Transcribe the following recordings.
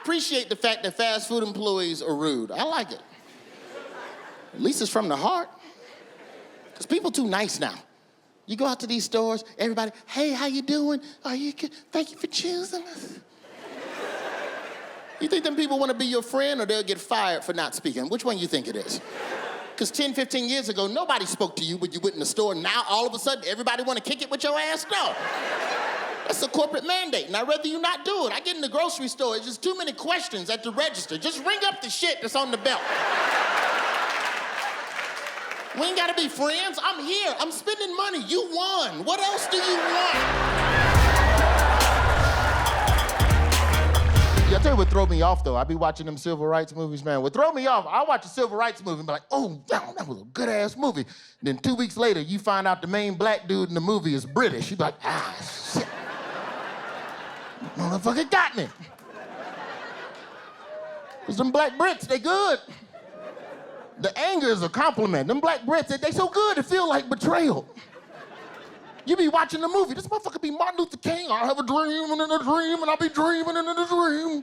appreciate the fact that fast food employees are rude. I like it. At least it's from the heart. Because people too nice now. You go out to these stores, everybody, hey, how you doing? Are you good? Thank you for choosing us. You think them people want to be your friend or they'll get fired for not speaking? Which one you think it is? Because 10, 15 years ago, nobody spoke to you when you went in the store. Now, all of a sudden, everybody want to kick it with your ass? No. That's a corporate mandate, and I'd rather you not do it. I get in the grocery store, it's just too many questions at the register. Just ring up the shit that's on the belt. We ain't gotta be friends. I'm here, I'm spending money. You won. What else do you want? Yeah, I tell you what throw me off, though. I be watching them civil rights movies, man. What throw me off, I watch a civil rights movie and be like, oh, damn, that was a good-ass movie. And then 2 weeks later, you find out the main black dude in the movie is British. You be like, ah, shit. Motherfucker got me. Because them black Brits, they good. The anger is a compliment. Them black Brits, they so good, it feel like betrayal. You be watching the movie, this motherfucker be Martin Luther King. I have a dream and in a dream, and I be dreaming and in a dream.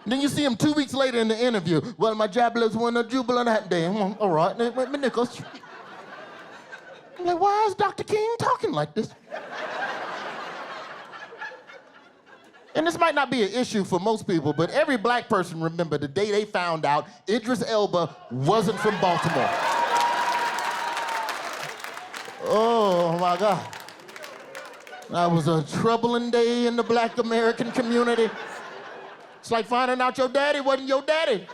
Then you see him 2 weeks later in the interview. Well, my jobless won a jubilant that day. All right, my nickels. I'm like, why is Dr. King talking like this? And this might not be an issue for most people, but every black person remember the day they found out Idris Elba wasn't from Baltimore. Oh, my God. That was a troubling day in the black American community. It's like finding out your daddy wasn't your daddy.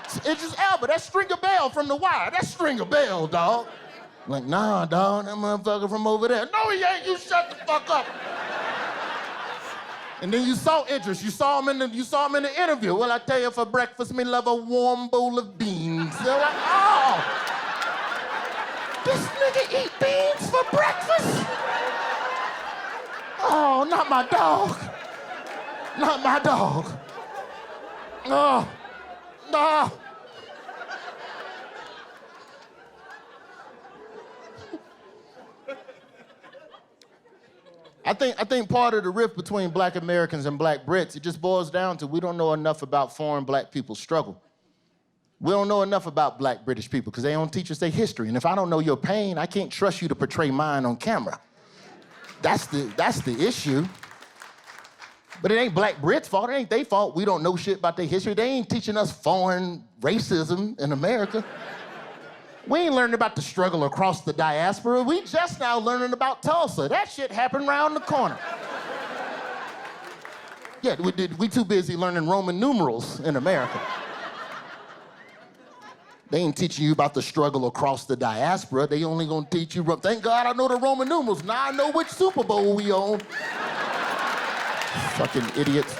It's Idris Elba, that's Stringer Bell from The Wire. That's Stringer Bell, dog. I'm like, nah, dog, that motherfucker from over there. No, he ain't, you shut the fuck up. And then you saw Idris, you saw him in the interview. Well, I tell you, for breakfast, me love a warm bowl of beans. They're like, oh, this nigga eat beans for breakfast? Oh, not my dog. Not my dog. Oh, no. I think part of the rift between black Americans and black Brits, it just boils down to we don't know enough about foreign black people's struggle. We don't know enough about black British people because they don't teach us their history. And if I don't know your pain, I can't trust you to portray mine on camera. That's the issue. But it ain't black Brits' fault. It ain't their fault. We don't know shit about their history. They ain't teaching us foreign racism in America. We ain't learning about the struggle across the diaspora. We just now learning about Tulsa. That shit happened around the corner. Yeah, we too busy learning Roman numerals in America. They ain't teaching you about the struggle across the diaspora. They only gonna teach you, thank God I know the Roman numerals. Now I know which Super Bowl we own. Fucking idiots.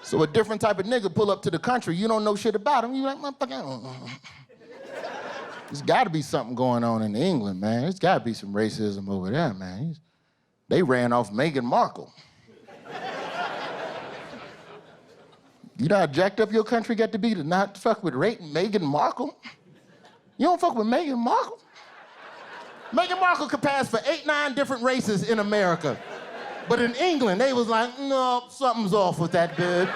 So a different type of nigga pull up to the country, you don't know shit about him, you like, motherfucker, I don't know. There's gotta be something going on in England, man. There's gotta be some racism over there, man. They ran off Meghan Markle. You know how jacked up your country got to be to not fuck with Meghan Markle? You don't fuck with Meghan Markle? Meghan Markle could pass for 8, 9 different races in America. But in England, they was like, no, something's off with that dude.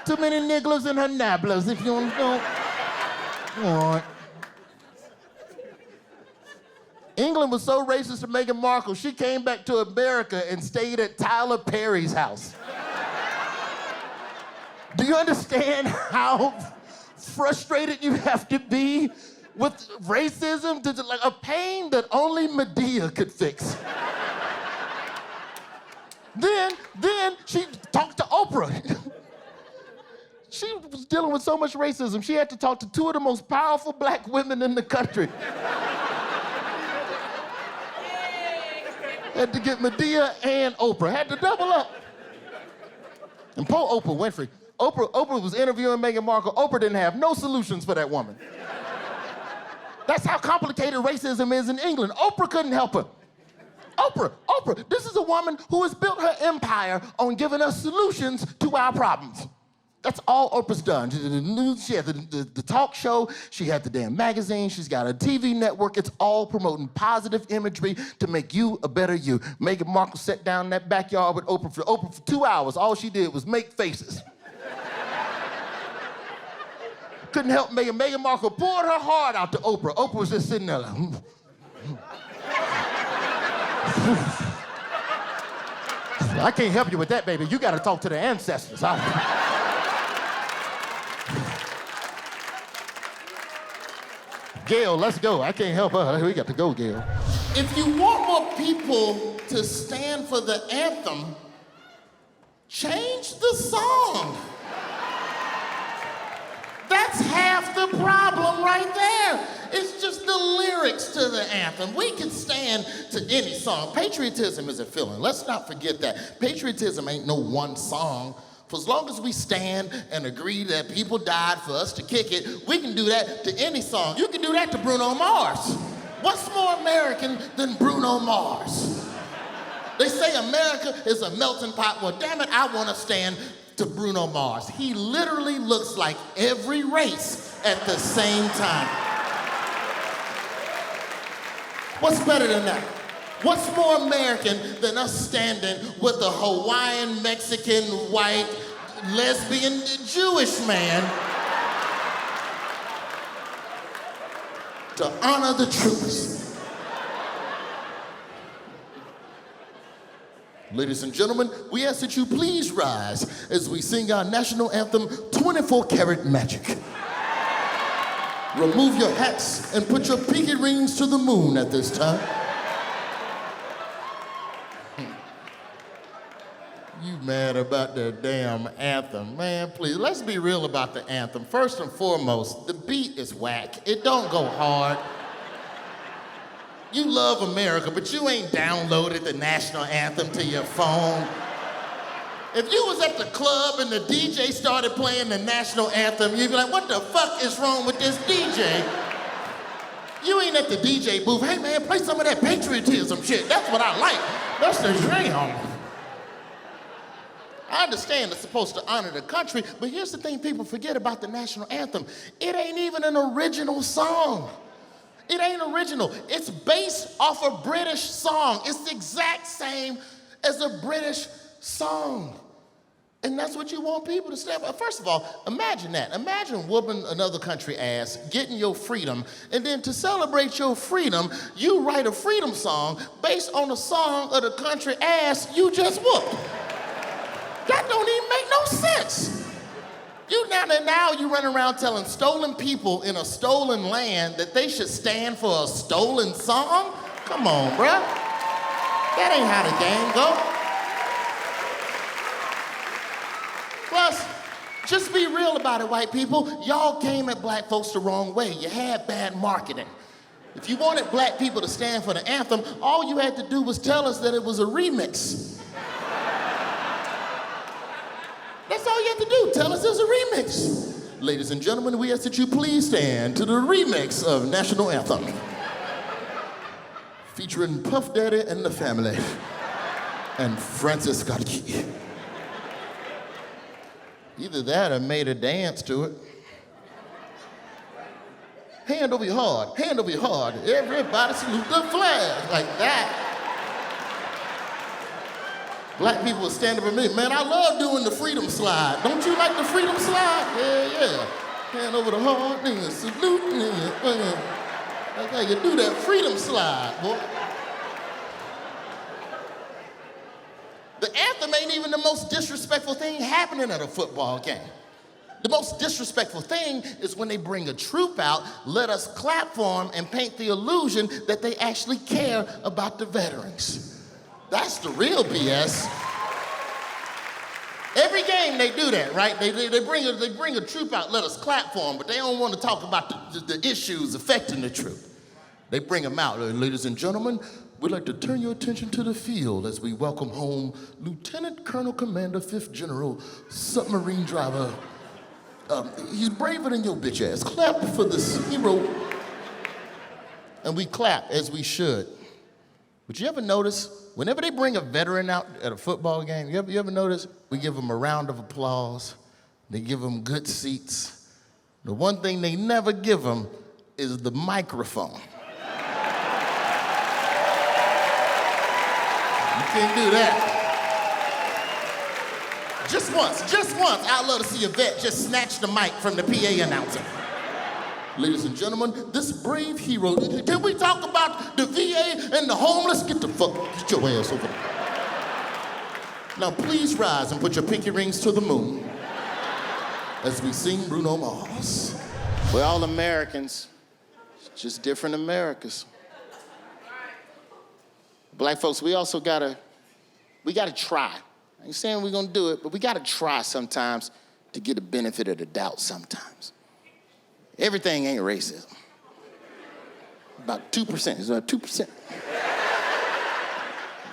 Too many nigglers in her nabblers, if you don't know. All right. England was so racist to Meghan Markle, she came back to America and stayed at Tyler Perry's house. Do you understand how frustrated you have to be with racism? Like a pain that only Medea could fix. Then she talked to Oprah. She was dealing with so much racism, she had to talk to 2 of the most powerful black women in the country. Had to get Medea and Oprah, had to double up. And poor Oprah Winfrey. Oprah was interviewing Meghan Markle. Oprah didn't have no solutions for that woman. That's how complicated racism is in England. Oprah couldn't help her. Oprah, this is a woman who has built her empire on giving us solutions to our problems. That's all Oprah's done. The news, she had the talk show, she had the damn magazine, she's got a TV network. It's all promoting positive imagery to make you a better you. Meghan Markle sat down in that backyard with Oprah for 2 hours. All she did was make faces. Couldn't help Meghan. Meghan Markle poured her heart out to Oprah. Oprah was just sitting there like, I can't help you with that, baby. You got to talk to the ancestors. Gail, let's go. I can't help her. We got to go, Gail. If you want more people to stand for the anthem, change the song. That's half the problem right there. It's just the lyrics to the anthem. We can stand to any song. Patriotism is a feeling. Let's not forget that. Patriotism ain't no one song. For as long as we stand and agree that people died for us to kick it, we can do that to any song. You can do that to Bruno Mars. What's more American than Bruno Mars? They say America is a melting pot. Well, damn it, I want to stand to Bruno Mars. He literally looks like every race at the same time. What's better than that? What's more American than us standing with a Hawaiian, Mexican, white, lesbian, Jewish man to honor the troops? Ladies and gentlemen, we ask that you please rise as we sing our national anthem, 24 Karat Magic. Remove your hats and put your pinky rings to the moon at this time. You mad about the damn anthem. Man, please, let's be real about the anthem. First and foremost, the beat is whack. It don't go hard. You love America, but you ain't downloaded the national anthem to your phone. If you was at the club and the DJ started playing the national anthem, you'd be like, what the fuck is wrong with this DJ? You ain't at the DJ booth. Hey man, play some of that patriotism shit. That's what I like. That's the jam. I understand it's supposed to honor the country, but here's the thing people forget about the national anthem. It ain't even an original song. It ain't original. It's based off a British song. It's the exact same as a British song. And that's what you want people to stand for. First of all, imagine that. Imagine whooping another country ass, getting your freedom, and then to celebrate your freedom, you write a freedom song based on a song of the country ass you just whooped. That don't even make no sense. Now you run around telling stolen people in a stolen land that they should stand for a stolen song? Come on, bruh. That ain't how the game go. Plus, just be real about it, white people. Y'all came at black folks the wrong way. You had bad marketing. If you wanted black people to stand for the anthem, all you had to do was tell us that it was a remix. That's all you have to do. Tell us it's a remix. Ladies and gentlemen, we ask that you please stand to the remix of National Anthem. Featuring Puff Daddy and the Family and Francis Scott Key. Either that or made a dance to it. Hand over your heart, hand over your heart. Everybody salute the flag, like that. Black people will stand up for me. Man, I love doing the freedom slide. Don't you like the freedom slide? Yeah. Hand over the heart, nigga, salute, nigga. That's how you do that freedom slide, boy. The anthem ain't even the most disrespectful thing happening at a football game. The most disrespectful thing is when they bring a troop out, let us clap for them, and paint the illusion that they actually care about the veterans. That's the real BS. Every game they do that, right? They bring a troop out, let us clap for them, but they don't want to talk about the issues affecting the troop. They bring them out. Ladies and gentlemen, we'd like to turn your attention to the field as we welcome home Lieutenant Colonel Commander 5th General Submarine Driver. He's braver than your bitch ass. Clap for this hero. And we clap as we should. But you ever notice, whenever they bring a veteran out at a football game, you ever notice we give them a round of applause? They give them good seats. The one thing they never give them is the microphone. You can't do that. Just once, I'd love to see a vet just snatch the mic from the PA announcer. Ladies and gentlemen, this brave hero, can we talk about the VA and the homeless? Get your ass over there. Now please rise and put your pinky rings to the moon as we sing Bruno Mars. We're all Americans, just different Americas. Black folks, we also gotta try. I ain't saying we're gonna do it, but we gotta try sometimes to get the benefit of the doubt sometimes. Everything ain't racism. About 2%, it's about 2%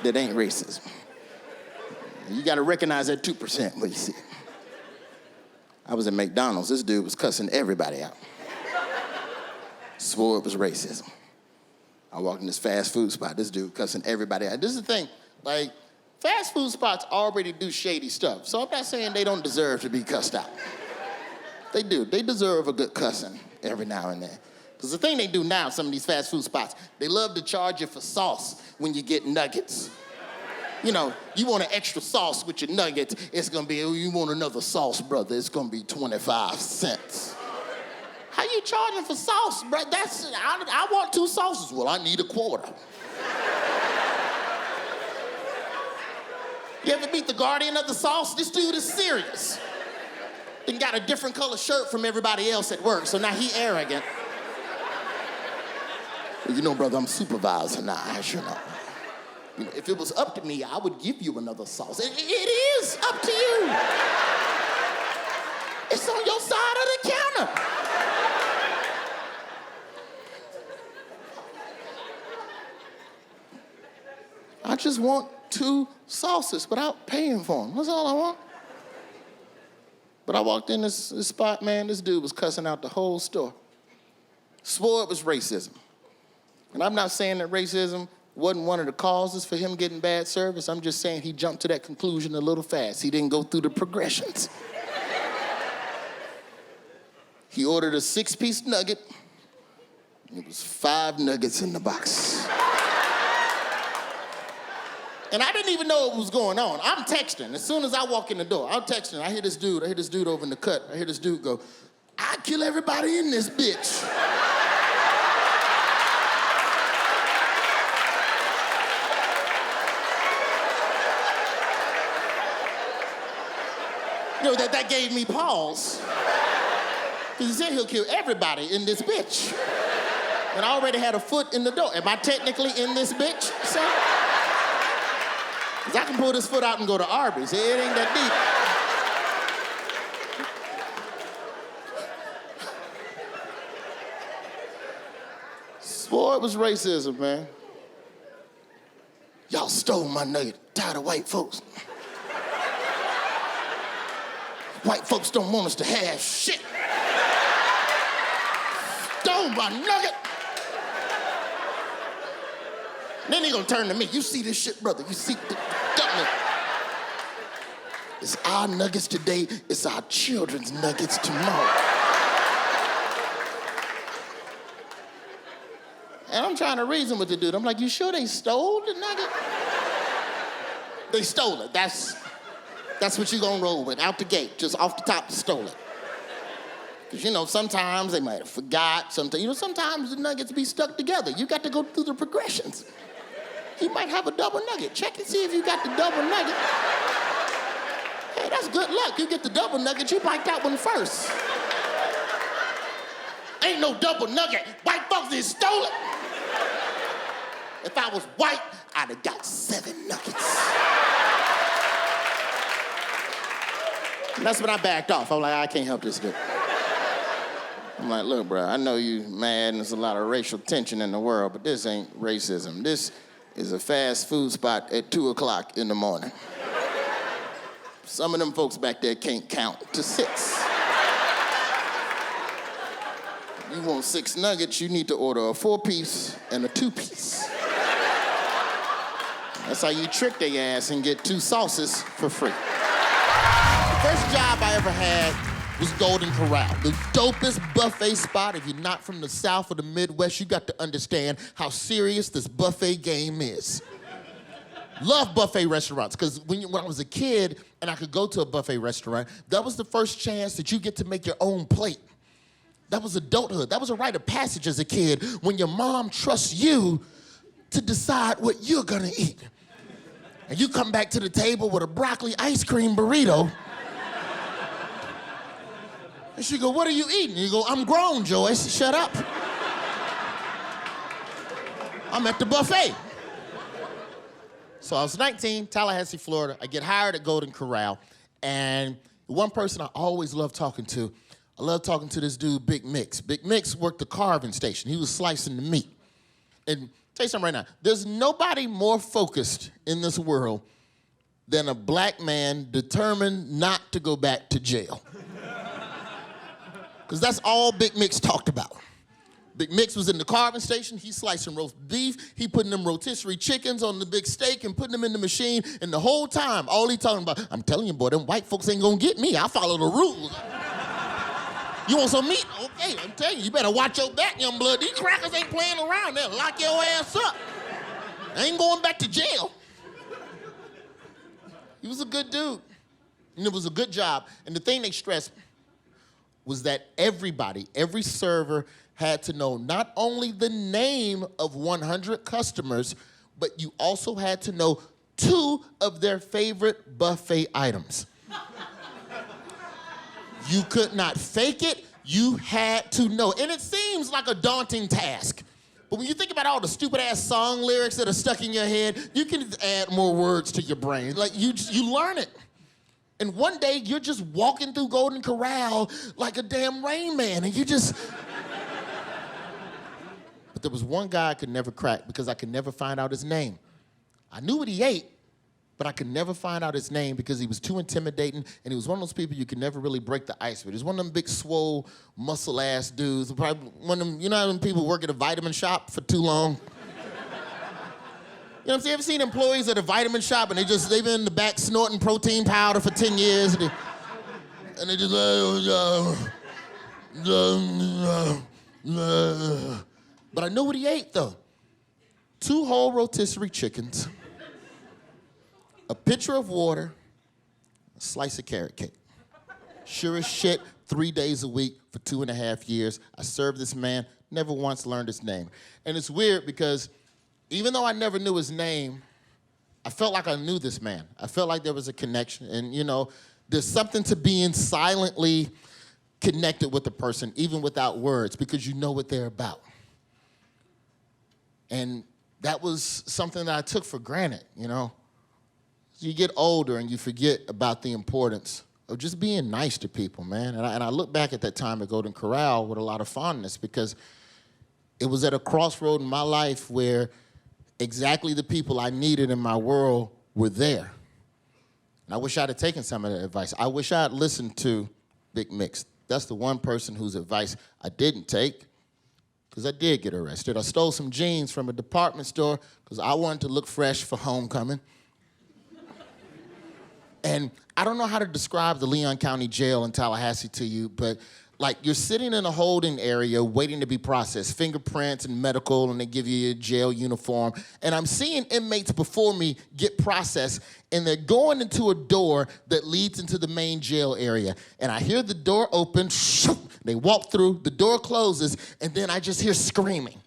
that ain't racism. You gotta recognize that 2% when you see it. I was at McDonald's, this dude was cussing everybody out. Swore it was racism. I walked in this fast food spot, this dude cussing everybody out. This is the thing, like, fast food spots already do shady stuff, so I'm not saying they don't deserve to be cussed out. They do, they deserve a good cussing every now and then. Because the thing they do now, some of these fast food spots, they love to charge you for sauce when you get nuggets. You know, you want an extra sauce with your nuggets, it's gonna be, oh, you want another sauce, brother, it's gonna be 25 cents. How you charging for sauce, bro? I want 2 sauces. Well, I need a quarter. You ever meet the guardian of the sauce? This dude is serious. He got a different color shirt from everybody else at work, so now he arrogant. Well, you know, brother, I'm supervisor now, I sure know. You know, if it was up to me, I would give you another sauce. It is up to you. It's on your side of the counter. I just want 2 sauces without paying for them. That's all I want. But I walked in this spot, man, this dude was cussing out the whole store. Swore it was racism. And I'm not saying that racism wasn't one of the causes for him getting bad service. I'm just saying he jumped to that conclusion a little fast. He didn't go through the progressions. He ordered a 6-piece nugget. It was 5 nuggets in the box. And I didn't even know what was going on. I'm texting. As soon as I walk in the door, I'm texting. I hear this dude over in the cut. I hear this dude go, "I'd kill everybody in this bitch." You know, that gave me pause. Because he said he'll kill everybody in this bitch. And I already had a foot in the door. Am I technically in this bitch, son? Because I can pull this foot out and go to Arby's. It ain't that deep. Swore it was racism, man. Y'all stole my nugget. Tired of white folks. White folks don't want us to have shit. Stole my nugget. Then he gonna turn to me. You see this shit, brother? You see the government? It's our nuggets today. It's our children's nuggets tomorrow. And I'm trying to reason with the dude. I'm like, you sure they stole the nugget? They stole it. That's what you gonna roll with, out the gate, just off the top, stole it. Because, you know, sometimes they might have forgot, sometimes the nuggets be stuck together. You got to go through the progressions. You might have a double nugget. Check and see if you got the double nugget. Hey, that's good luck. You get the double nugget, you bite that one first. Ain't no double nugget. White folks just stole it. If I was white, I'd have got 7 nuggets. And that's when I backed off. I'm like, I can't help this dude. I'm like, look, bro, I know you mad and there's a lot of racial tension in the world, but this ain't racism. This is a fast food spot at 2 o'clock in the morning. Some of them folks back there can't count to 6. You want 6 nuggets, you need to order a 4-piece and a 2-piece. That's how you trick their ass and get 2 sauces for free. First job I ever had was Golden Corral, the dopest buffet spot. If you're not from the South or the Midwest, you got to understand how serious this buffet game is. Love buffet restaurants, because when I was a kid and I could go to a buffet restaurant, that was the first chance that you get to make your own plate. That was adulthood. That was a rite of passage as a kid when your mom trusts you to decide what you're gonna eat. And you come back to the table with a broccoli ice cream burrito. And she go, "What are you eating?" And you go, "I'm grown, Joyce, shut up. I'm at the buffet." So I was 19, Tallahassee, Florida. I get hired at Golden Corral. And one person I always loved talking to, I love talking to this dude, Big Mix. Big Mix worked the carving station. He was slicing the meat. And tell you something right now, there's nobody more focused in this world than a black man determined not to go back to jail. Because that's all Big Mix talked about. Big Mix was in the carving station. He slicing roast beef. He putting them rotisserie chickens on the big steak and putting them in the machine. And the whole time, all he talking about, "I'm telling you, boy, them white folks ain't gonna get me. I follow the rules. You want some meat? Okay, I'm telling you, you better watch your back, young blood. These crackers ain't playing around. They'll lock your ass up. I ain't going back to jail." He was a good dude. And it was a good job. And the thing they stressed was that everybody, every server, had to know not only the name of 100 customers, but you also had to know 2 of their favorite buffet items. You could not fake it, you had to know. And it seems like a daunting task. But when you think about all the stupid ass song lyrics that are stuck in your head, you can add more words to your brain. Like you learn it. And one day you're just walking through Golden Corral like a damn Rain Man, and you just... But there was one guy I could never crack because I could never find out his name. I knew what he ate, but I could never find out his name because he was too intimidating, and he was one of those people you could never really break the ice with. He was one of them big, swole, muscle-ass dudes. Probably one of them, you know how when people work at a vitamin shop for too long? You know what I'm saying? Ever seen employees at a vitamin shop and they've been in the back snorting protein powder for 10 years and they just But I know what he ate though. 2 whole rotisserie chickens, a pitcher of water, a slice of carrot cake. Sure as shit, 3 days a week for 2.5 years. I served this man, never once learned his name. And it's weird because even though I never knew his name, I felt like I knew this man. I felt like there was a connection. And you know, there's something to being silently connected with a person, even without words, because you know what they're about. And that was something that I took for granted, you know. You get older and you forget about the importance of just being nice to people, man. And I look back at that time at Golden Corral with a lot of fondness because it was at a crossroad in my life where exactly the people I needed in my world were there. And I wish I'd have taken some of that advice. I wish I had listened to Big Mix. That's the one person whose advice I didn't take, because I did get arrested. I stole some jeans from a department store because I wanted to look fresh for homecoming. And I don't know how to describe the Leon County Jail in Tallahassee to you, but like you're sitting in a holding area waiting to be processed, fingerprints and medical, and they give you a jail uniform. And I'm seeing inmates before me get processed, and they're going into a door that leads into the main jail area. And I hear the door open, they walk through, the door closes, and then I just hear screaming.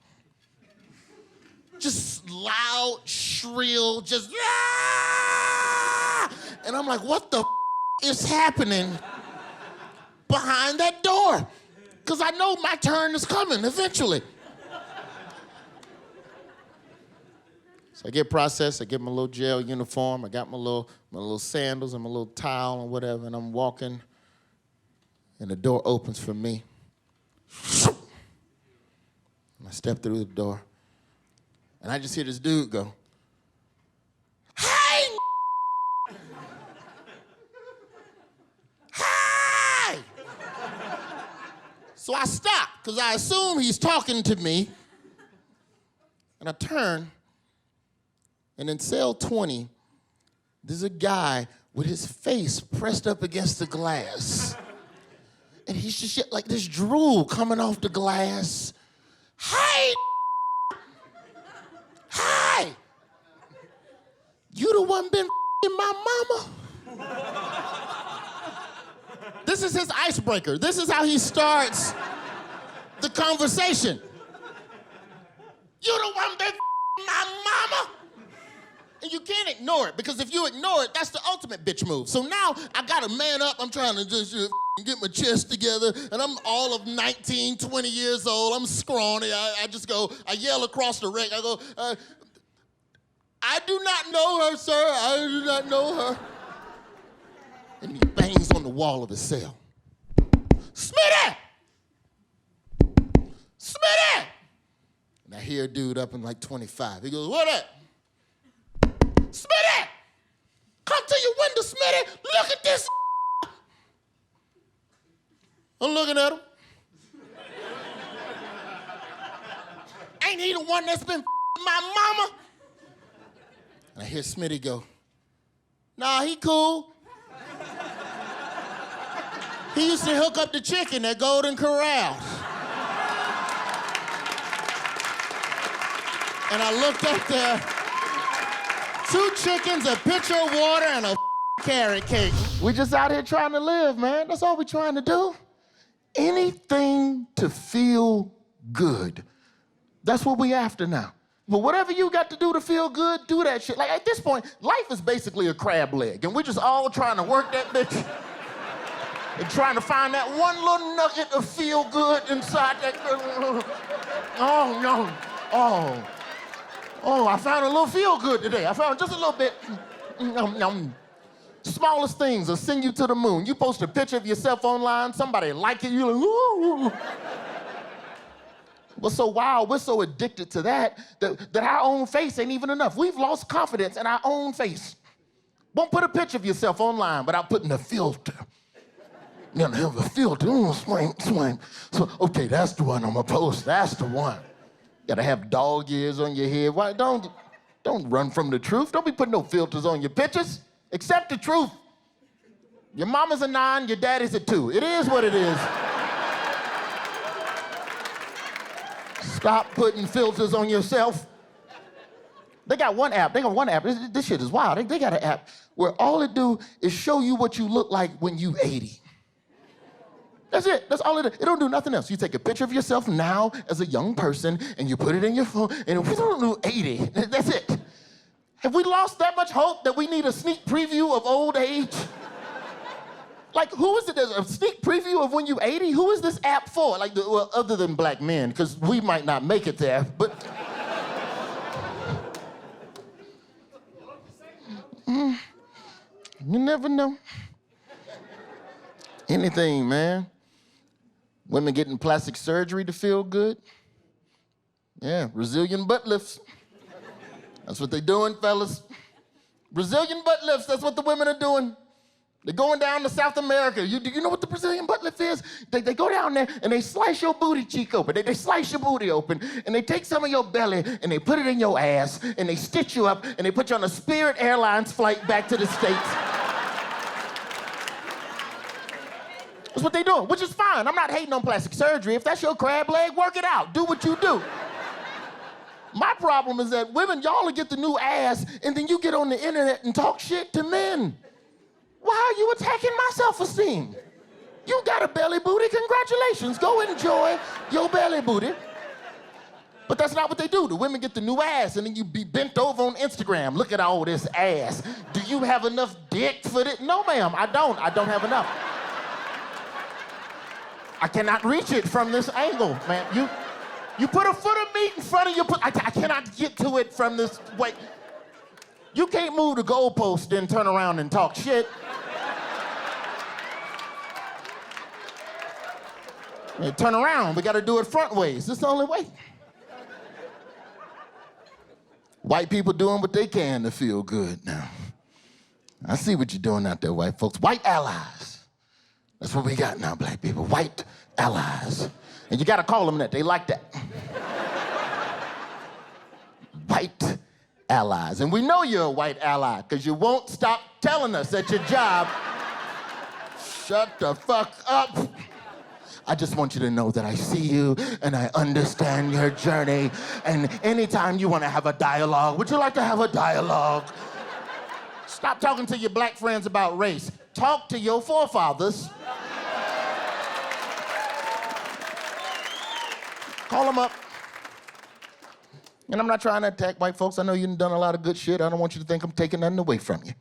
Just loud, shrill, just, ah! And I'm like, what the is happening behind that door? Because I know my turn is coming eventually. So I get processed, I get my little jail uniform, I got my little sandals and my little towel and whatever, and I'm walking, and the door opens for me. And I step through the door, and I just hear this dude go, "Hey! Hey!" So I stop, because I assume he's talking to me, and I turn, and in cell 20, there's a guy with his face pressed up against the glass. And he's just like this drool coming off the glass. Hi! Hi! You the one been f***ing my mama? This is his icebreaker. This is how he starts the conversation. You the one been f***ing my mama? And you can't ignore it, because if you ignore it, that's the ultimate bitch move. So now I gotta man up. I'm trying to just get my chest together, and I'm all of 19, 20 years old. I'm scrawny. I yell across the rec. I go, I do not know her, sir. I do not know her. And he bangs on the wall of his cell. Smitty! Smitty! And I hear a dude up in like 25. He goes, what up? Smitty! Come to your window, Smitty! Look at this! I'm looking at him. Ain't he the one that's been my mama? And I hear Smitty go, nah, he cool. He used to hook up the chicken at Golden Corral. And I looked up there, 2 chickens, a pitcher of water, and a carrot cake. We just out here trying to live, man. That's all we're trying to do. Anything to feel good. That's what we after now. But whatever you got to do to feel good, do that shit. Like, at this point, life is basically a crab leg, and we're just all trying to work that bitch and trying to find that one little nugget of feel good inside that. Oh, no. Oh, I found a little feel good today. I found just a little bit. Smallest things will send you to the moon. You post a picture of yourself online, somebody like it, you're like, ooh. What's so wild, we're so addicted to that our own face ain't even enough. We've lost confidence in our own face. Won't put a picture of yourself online without putting a filter. You gotta have a filter. Swipe. So, okay, that's the one I'm gonna post. That's the one. You gotta have dog ears on your head. Why, don't run from the truth. Don't be putting no filters on your pictures. Accept the truth. Your mama's a 9, your daddy's a 2. It is what it is. Stop putting filters on yourself. They got one app. This shit is wild. They got an app where all it do is show you what you look like when you 80. That's it. That's all it is. It don't do nothing else. You take a picture of yourself now as a young person, and you put it in your phone, and we don't do 80. That's it. Have we lost that much hope that we need a sneak preview of old age? Like, who is it? A sneak preview of when you're 80? Who is this app for? Like, well, other than black men, because we might not make it there, but... You never know. Anything, man. Women getting plastic surgery to feel good. Yeah, Brazilian butt lifts. That's what they doing, fellas. Brazilian butt lifts, that's what the women are doing. They're going down to South America. Do you know what the Brazilian butt lift is? They go down there and they slice your booty cheek open. They slice your booty open and they take some of your belly and they put it in your ass and they stitch you up and they put you on a Spirit Airlines flight back to the States. That's what they doing, which is fine. I'm not hating on plastic surgery. If that's your crab leg, work it out. Do what you do. My problem is that women, y'all will get the new ass and then you get on the internet and talk shit to men. Why are you attacking my self-esteem? You got a belly booty, congratulations. Go enjoy your belly booty. But that's not what they do. The women get the new ass and then you be bent over on Instagram. Look at all this ass. Do you have enough dick for this? No, ma'am, I don't. I don't have enough. I cannot reach it from this angle, man. You put a foot of meat in front of your I cannot get to it from this way. You can't move the goalpost then turn around and talk shit. Hey, turn around, we gotta do it front ways. This is the only way. White people doing what they can to feel good now. I see what you're doing out there, white folks. White allies. That's what we got now, black people. White allies. And you gotta call them that, they like that. White allies. And we know you're a white ally because you won't stop telling us at your job, shut the fuck up. I just want you to know that I see you and I understand your journey. And anytime you want to have a dialogue, would you like to have a dialogue? Stop talking to your black friends about race. Talk to your forefathers. Call them up. And I'm not trying to attack white folks. I know you've done a lot of good shit. I don't want you to think I'm taking nothing away from you.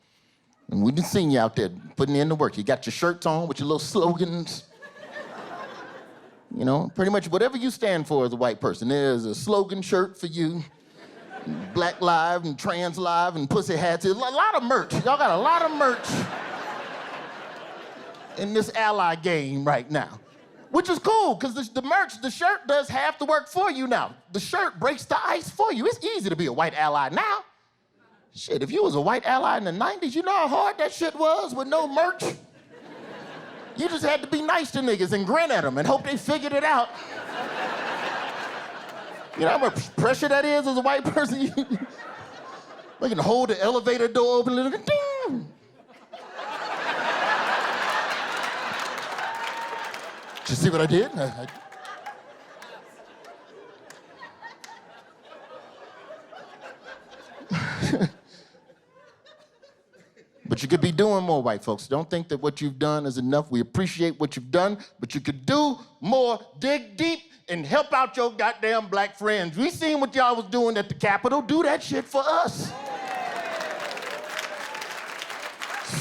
And we've seen you out there putting in the work. You got your shirts on with your little slogans. You know, pretty much whatever you stand for as a white person. There's a slogan shirt for you. Black Live and Trans Live and Pussy Hats. A lot of merch. Y'all got a lot of merch in this ally game right now. Which is cool, because the merch, the shirt does half the work for you now. The shirt breaks the ice for you. It's easy to be a white ally now. Shit, if you was a white ally in the 90s, you know how hard that shit was with no merch? You just had to be nice to niggas and grin at them and hope they figured it out. You know how much pressure that is as a white person? You can hold the elevator door open and ding. Did you see what I did? But you could be doing more, white folks. Don't think that what you've done is enough. We appreciate what you've done, but you could do more. Dig deep and help out your goddamn black friends. We seen what y'all was doing at the Capitol. Do that shit for us.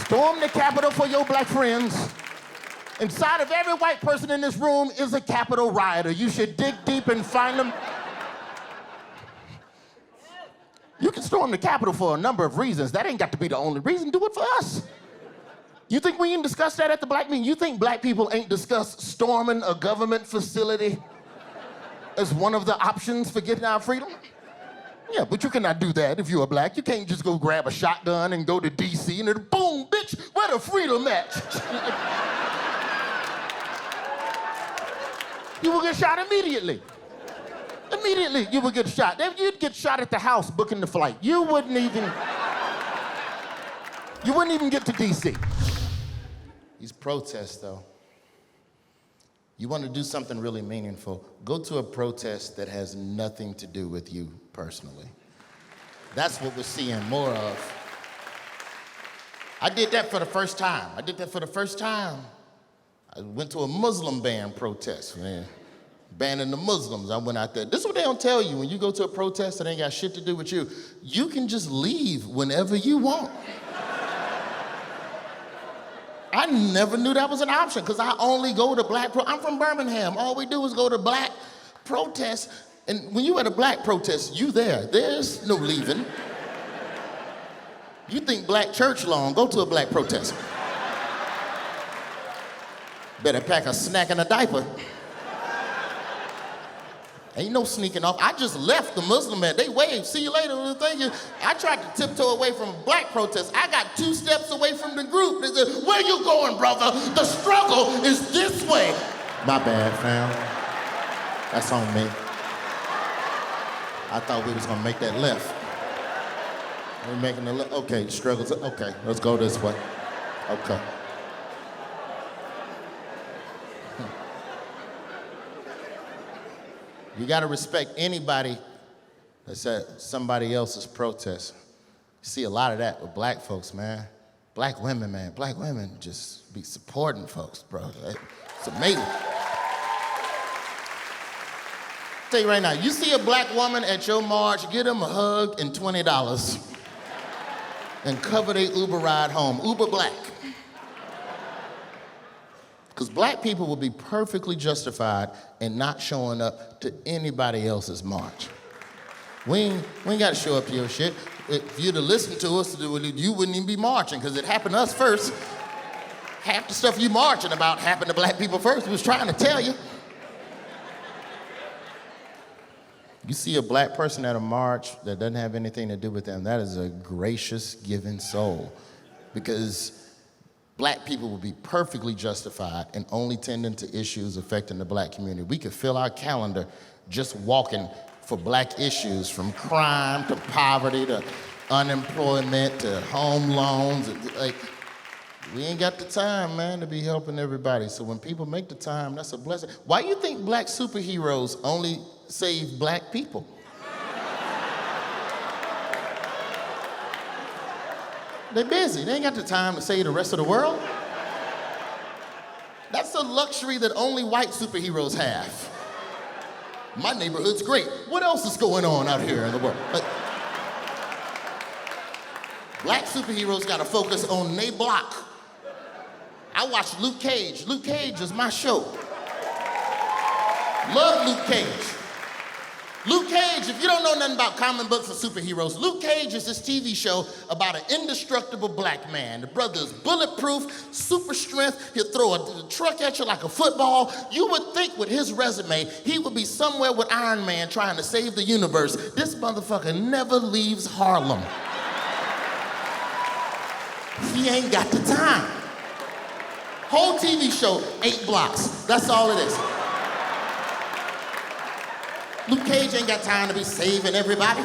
Storm the Capitol for your black friends. Inside of every white person in this room is a Capitol rioter. You should dig deep and find them. You can storm the Capitol for a number of reasons. That ain't got to be the only reason. Do it for us. You think we didn't discuss that at the black meeting? You think black people ain't discussed storming a government facility as one of the options for getting our freedom? Yeah, but you cannot do that if you're a black. You can't just go grab a shotgun and go to D.C. and then boom, bitch, where the freedom at? You will get shot immediately. Immediately, you would get shot. You'd get shot at the house booking the flight. You wouldn't even get to D.C. These protests, though. You want to do something really meaningful, go to a protest that has nothing to do with you personally. That's what we're seeing more of. I did that for the first time. I went to a Muslim ban protest, man. Banning the Muslims. I went out there. This is what they don't tell you when you go to a protest that ain't got shit to do with you. You can just leave whenever you want. I never knew that was an option because I only go to black I'm from Birmingham. All we do is go to black protests. And when you at a black protest, you there. There's no leaving. You think black church long, go to a black protest. Better pack a snack and a diaper. Ain't no sneaking off. I just left the Muslim man. They waved, see you later. I tried to tiptoe away from black protests. I got 2 steps away from the group. They said, where you going, brother? The struggle is this way. My bad, fam. That's on me. I thought we was gonna make that left. We're making the left. Okay, struggles. Okay, let's go this way. Okay. You gotta respect anybody that's at somebody else's protest. You see a lot of that with black folks, man. Black women, man. Black women just be supporting folks, bro. It's amazing. Tell you right now, you see a black woman at your march, give them a hug and $20 and cover their Uber ride home. Uber Black. Because black people will be perfectly justified in not showing up to anybody else's march. We ain't got to show up to your shit. If you'd have listened to us, you wouldn't even be marching, because it happened to us first. Half the stuff you marching about happened to black people first. We was trying to tell you. You see a black person at a march that doesn't have anything to do with them, that is a gracious, giving soul. Because black people will be perfectly justified in only tending to issues affecting the black community. We could fill our calendar just walking for black issues, from crime to poverty to unemployment to home loans. Like, we ain't got the time, man, to be helping everybody. So when people make the time, that's a blessing. Why do you think black superheroes only save black people? They're busy. They ain't got the time to save the rest of the world. That's a luxury that only white superheroes have. My neighborhood's great. What else is going on out here in the world? Black superheroes gotta focus on their block. I watched Luke Cage. Luke Cage is my show. Love Luke Cage. Luke Cage, if you don't know nothing about comic books or superheroes, Luke Cage is this TV show about an indestructible black man. The brother is bulletproof, super strength. He'll throw a truck at you like a football. You would think with his resume, he would be somewhere with Iron Man trying to save the universe. This motherfucker never leaves Harlem. He ain't got the time. Whole TV show, 8 blocks. That's all it is. Luke Cage ain't got time to be saving everybody.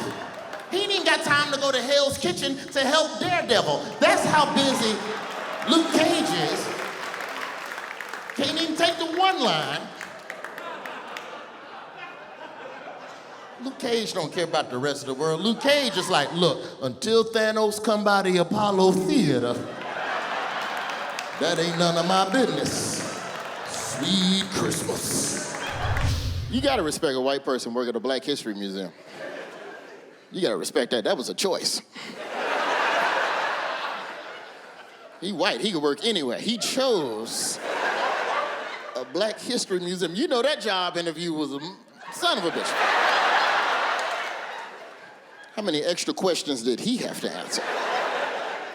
He ain't even got time to go to Hell's Kitchen to help Daredevil. That's how busy Luke Cage is. Can't even take the one line. Luke Cage don't care about the rest of the world. Luke Cage is like, look, until Thanos come by the Apollo Theater, that ain't none of my business. Sweet Christmas. You gotta respect a white person working at a Black History Museum. You gotta respect that. That was a choice. He white, he could work anywhere. He chose a Black History Museum. You know that job interview was a son of a bitch. How many extra questions did he have to answer?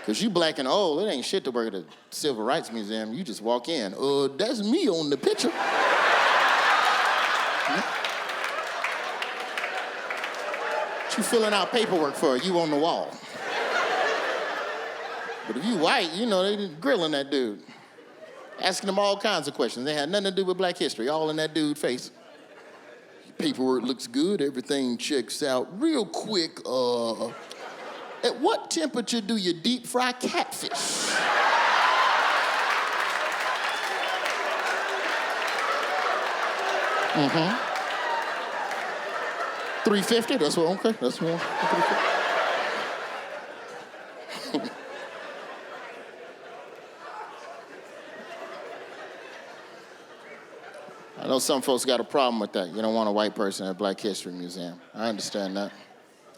Because you black and old, it ain't shit to work at a Civil Rights Museum. You just walk in. That's me on the picture. What you filling out paperwork for? You on the wall. But if you white, you know, they grilling that dude. Asking him all kinds of questions. They had nothing to do with black history, all in that dude's face. Paperwork looks good, everything checks out real quick. At what temperature do you deep fry catfish? Mm-hmm. 350, that's what, okay, that's what. I know some folks got a problem with that. You don't want a white person at a Black History Museum. I understand that.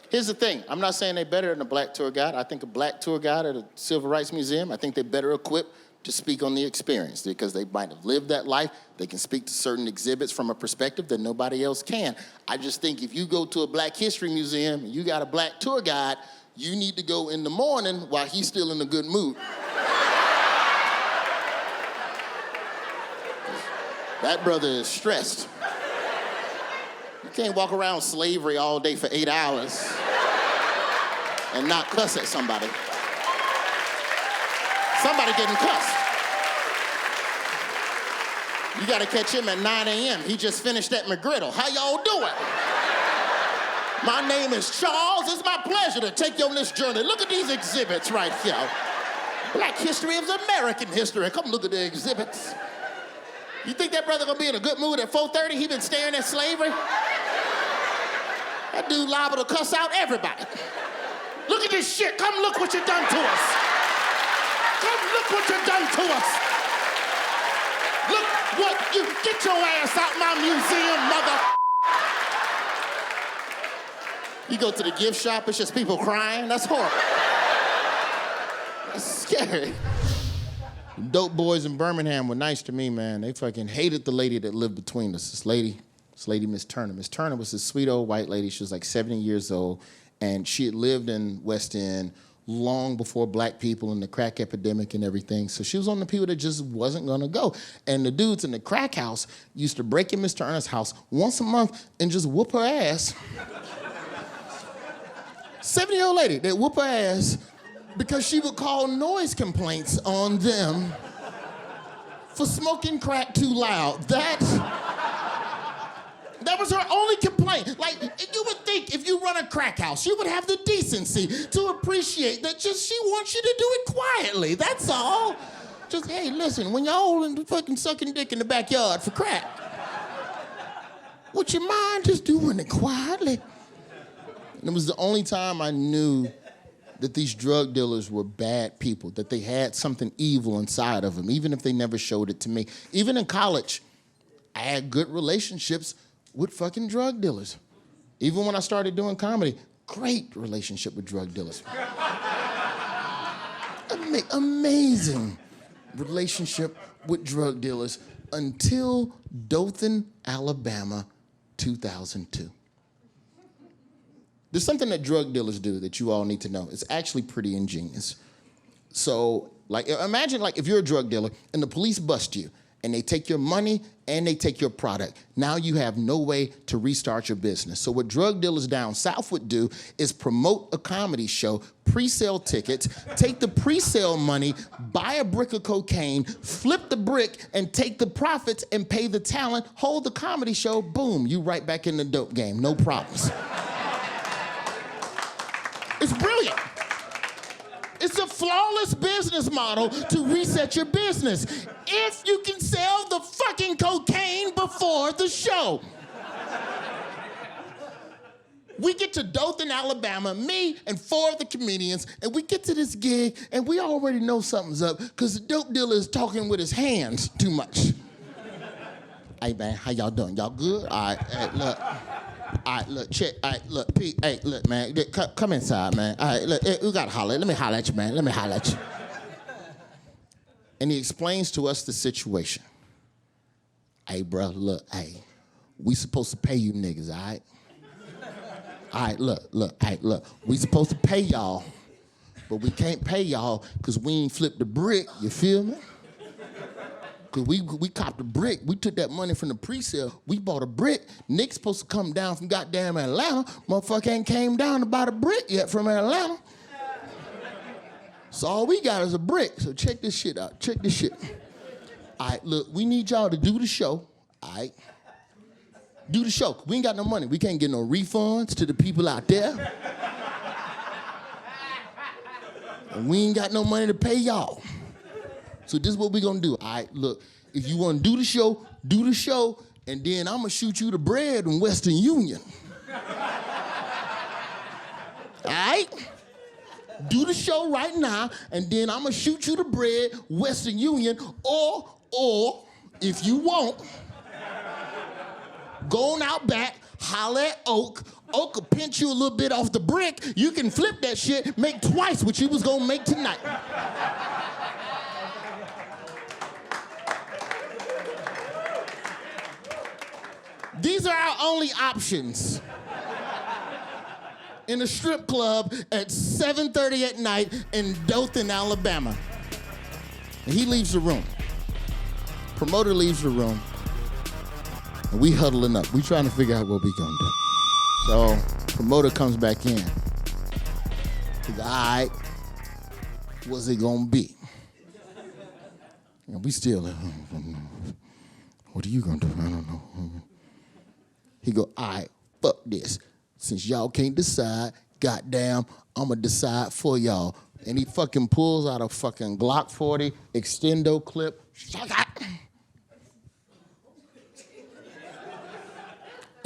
Here's the thing. I'm not saying they're better than a black tour guide. I think a black tour guide at a Civil Rights Museum, I think they're better equipped to speak on the experience because they might have lived that life. They can speak to certain exhibits from a perspective that nobody else can. I just think if you go to a Black History Museum and you got a black tour guide, you need to go in the morning while he's still in a good mood. That brother is stressed. You can't walk around slavery all day for 8 hours and not cuss at somebody. Somebody getting cussed. You gotta catch him at 9 a.m. He just finished at McGriddle. How y'all doing? My name is Charles. It's my pleasure to take you on this journey. Look at these exhibits right here. Black history is American history. Come look at the exhibits. You think that brother gonna be in a good mood at 4:30? He been staring at slavery? That dude liable to cuss out everybody. Look at this shit. Come look what you done to us. Come look what you done to us. Look what you, get your ass out my museum, mother. You go to the gift shop, it's just people crying. That's horrible. That's scary. Dope boys in Birmingham were nice to me, man. They fucking hated the lady that lived between us. This lady, Miss Turner. Miss Turner was this sweet old white lady. She was like 70 years old, and she had lived in West End long before black people and the crack epidemic and everything. So she was on the people that just wasn't gonna go. And the dudes in the crack house used to break in Miss Turner's house once a month and just whoop her ass. 70-year-old lady, they'd whoop her ass because she would call noise complaints on them for smoking crack too loud. That That was her only complaint. Like, you would think if you run a crack house, you would have the decency to appreciate that just she wants you to do it quietly. That's all. Just, hey, listen, when you're old and fucking sucking dick in the backyard for crack, would you mind just doing it quietly? And it was the only time I knew that these drug dealers were bad people, that they had something evil inside of them, even if they never showed it to me. Even in college, I had good relationships with fucking drug dealers. Even when I started doing comedy, great relationship with drug dealers. Amazing relationship with drug dealers until Dothan, Alabama, 2002. There's something that drug dealers do that you all need to know. It's actually pretty ingenious. So, like, imagine like if you're a drug dealer and the police bust you and they take your money and they take your product. Now you have no way to restart your business. So what drug dealers down south would do is promote a comedy show, pre-sale tickets, take the pre-sale money, buy a brick of cocaine, flip the brick, and take the profits and pay the talent, hold the comedy show, boom, you right back in the dope game, no problems. It's brilliant. It's a flawless business model to reset your business if you can sell the fucking cocaine before the show. We get to Dothan, Alabama, me and 4 of the comedians, and we get to this gig, and we already know something's up because the dope dealer is talking with his hands too much. Hey, man, how y'all doing? Y'all good? All right, hey, look. All right, look, check. All right, look, Pete. Hey, look, man. Come inside, man. All right, look, we got to holler. Let me holler at you, man. Let me holler at you. And he explains to us the situation. Hey, bro, look, hey, we supposed to pay you niggas, all right? All right, look. We supposed to pay y'all, but we can't pay y'all because we ain't flipped the brick, you feel me? Because we copped a brick. We took that money from the pre-sale. We bought a brick. Nick's supposed to come down from goddamn Atlanta. Motherfucker ain't came down to buy the brick yet from Atlanta. So all we got is a brick. So check this shit out. Check this shit. All right, look, we need y'all to do the show. All right? Do the show. We ain't got no money. We can't get no refunds to the people out there. And we ain't got no money to pay y'all. So this is what we gonna do. All right, look, if you wanna do the show, and then I'm gonna shoot you the bread in Western Union. All right? Do the show right now, and then I'm gonna shoot you the bread, Western Union, or if you want, go on out back, holler at Oak. Oak will pinch you a little bit off the brick. You can flip that shit, make twice what you was gonna make tonight. These are our only options in a strip club at 7:30 at night in Dothan, Alabama. And he leaves the room. Promoter leaves the room. And we huddling up. We trying to figure out what we gonna do. So promoter comes back in. He's like, all right, what's it gonna be? And we still like, what are you gonna do? I don't know. He go, all right, fuck this. Since y'all can't decide, goddamn, I'ma decide for y'all. And he fucking pulls out a fucking Glock 40 extendo clip.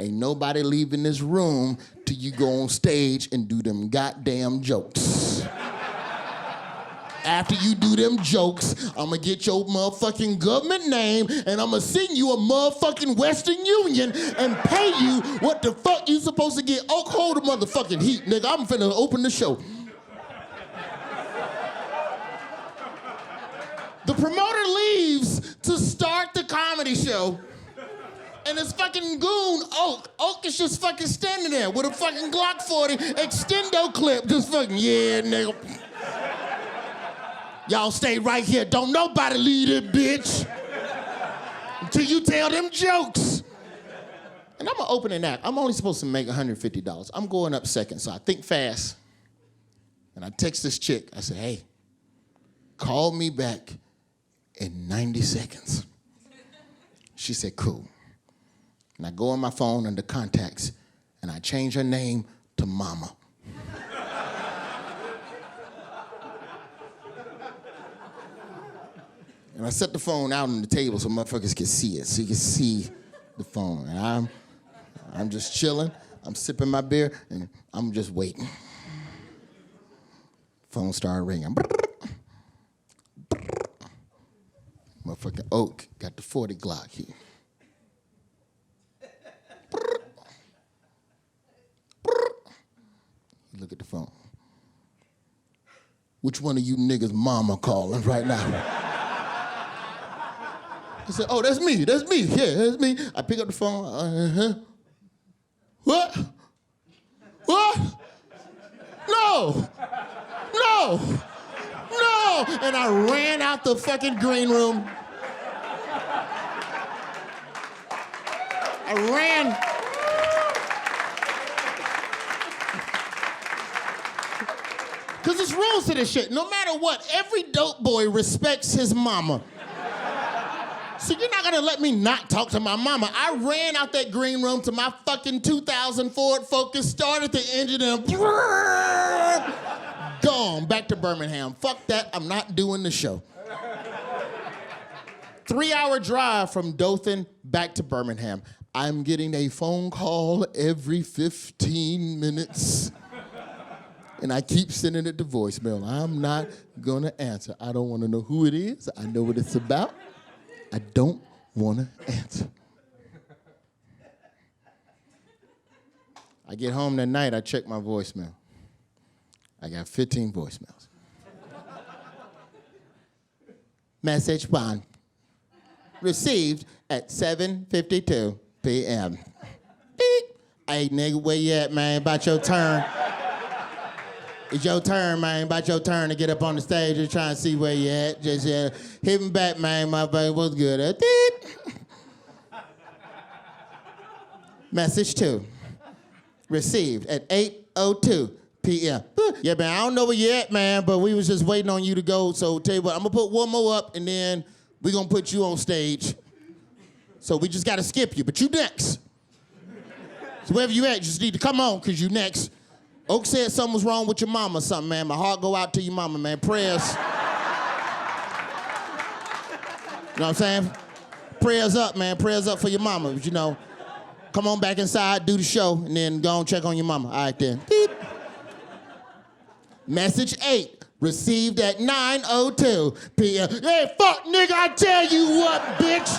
Ain't nobody leaving this room till you go on stage and do them goddamn jokes. After you do them jokes, I'm gonna get your motherfucking government name and I'm gonna send you a motherfucking Western Union and pay you what the fuck you supposed to get. Oh, hold the motherfucking heat, nigga. I'm finna open the show. The promoter leaves to start the comedy show. And this fucking goon, Oak is just fucking standing there with a fucking Glock 40 extendo clip, just fucking, yeah, nigga. Y'all stay right here. Don't nobody leave this bitch until you tell them jokes. And I'm an opening act. I'm only supposed to make $150. I'm going up second, so I think fast. And I text this chick. I said, hey, call me back in 90 seconds. She said, cool. And I go on my phone under contacts, and I change her name to Mama. And I set the phone out on the table so motherfuckers can see it, so you can see the phone. And I'm just chilling, I'm sipping my beer, and I'm just waiting. Phone started ringing. Motherfucking Oak got the 40 Glock here. You look at the phone. Which one of you niggas mama calling right now? I said, oh, that's me, yeah, that's me. I pick up the phone, What? No! And I ran out the fucking green room. I ran. Because there's rules to this shit. No matter what, every dope boy respects his mama. So you're not gonna let me not talk to my mama. I ran out that green room to my fucking 2000 Ford Focus, started the engine, and gone back to Birmingham. Fuck that, I'm not doing the show. 3-hour drive from Dothan back to Birmingham. I'm getting a phone call every 15 minutes. And I keep sending it to voicemail. I'm not gonna answer. I don't wanna know who it is. I know what it's about. I don't wanna answer. I get home that night, I check my voicemail. I got 15 voicemails. Message 1. Received at 7:52 p.m. Beep. Hey, nigga, where you at, man? About your turn. It's your turn, man. About your turn to get up on the stage. Just trying to see where you at. Just hit me back, man. My baby was good. Message 2. Received at 8:02 p.m. Yeah, man, I don't know where you at, man, but we was just waiting on you to go. So tell you what, I'm gonna put one more up, and then we gonna put you on stage. So we just gotta skip you, but you next. So wherever you at, you just need to come on, cause you next. Oak said something was wrong with your mama or something, man. My heart go out to your mama, man. Prayers. You know what I'm saying? Prayers up, man. Prayers up for your mama. But, you know, come on back inside, do the show, and then go and check on your mama. All right, then. Beep. Message 8. Received at 9:02 p.m. Hey, fuck, nigga, I tell you what, bitch.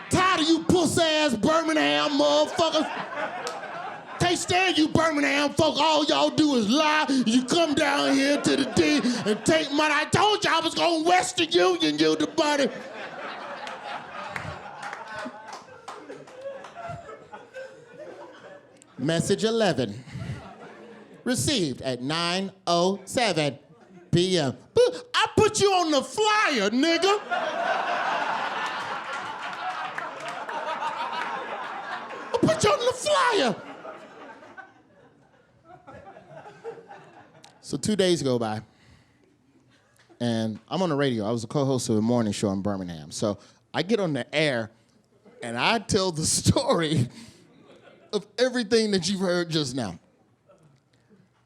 Tired of you pussy-ass Birmingham motherfuckers. Can't stand you Birmingham folk. All y'all do is lie. You come down here to the D and take money. I told you I was going Western Union, you the buddy. Message 11. Received at 9:07 p.m. I put you on the flyer, nigga. I put you on the flyer. So 2 days go by, and I'm on the radio. I was a co-host of a morning show in Birmingham. So I get on the air, and I tell the story of everything that you've heard just now.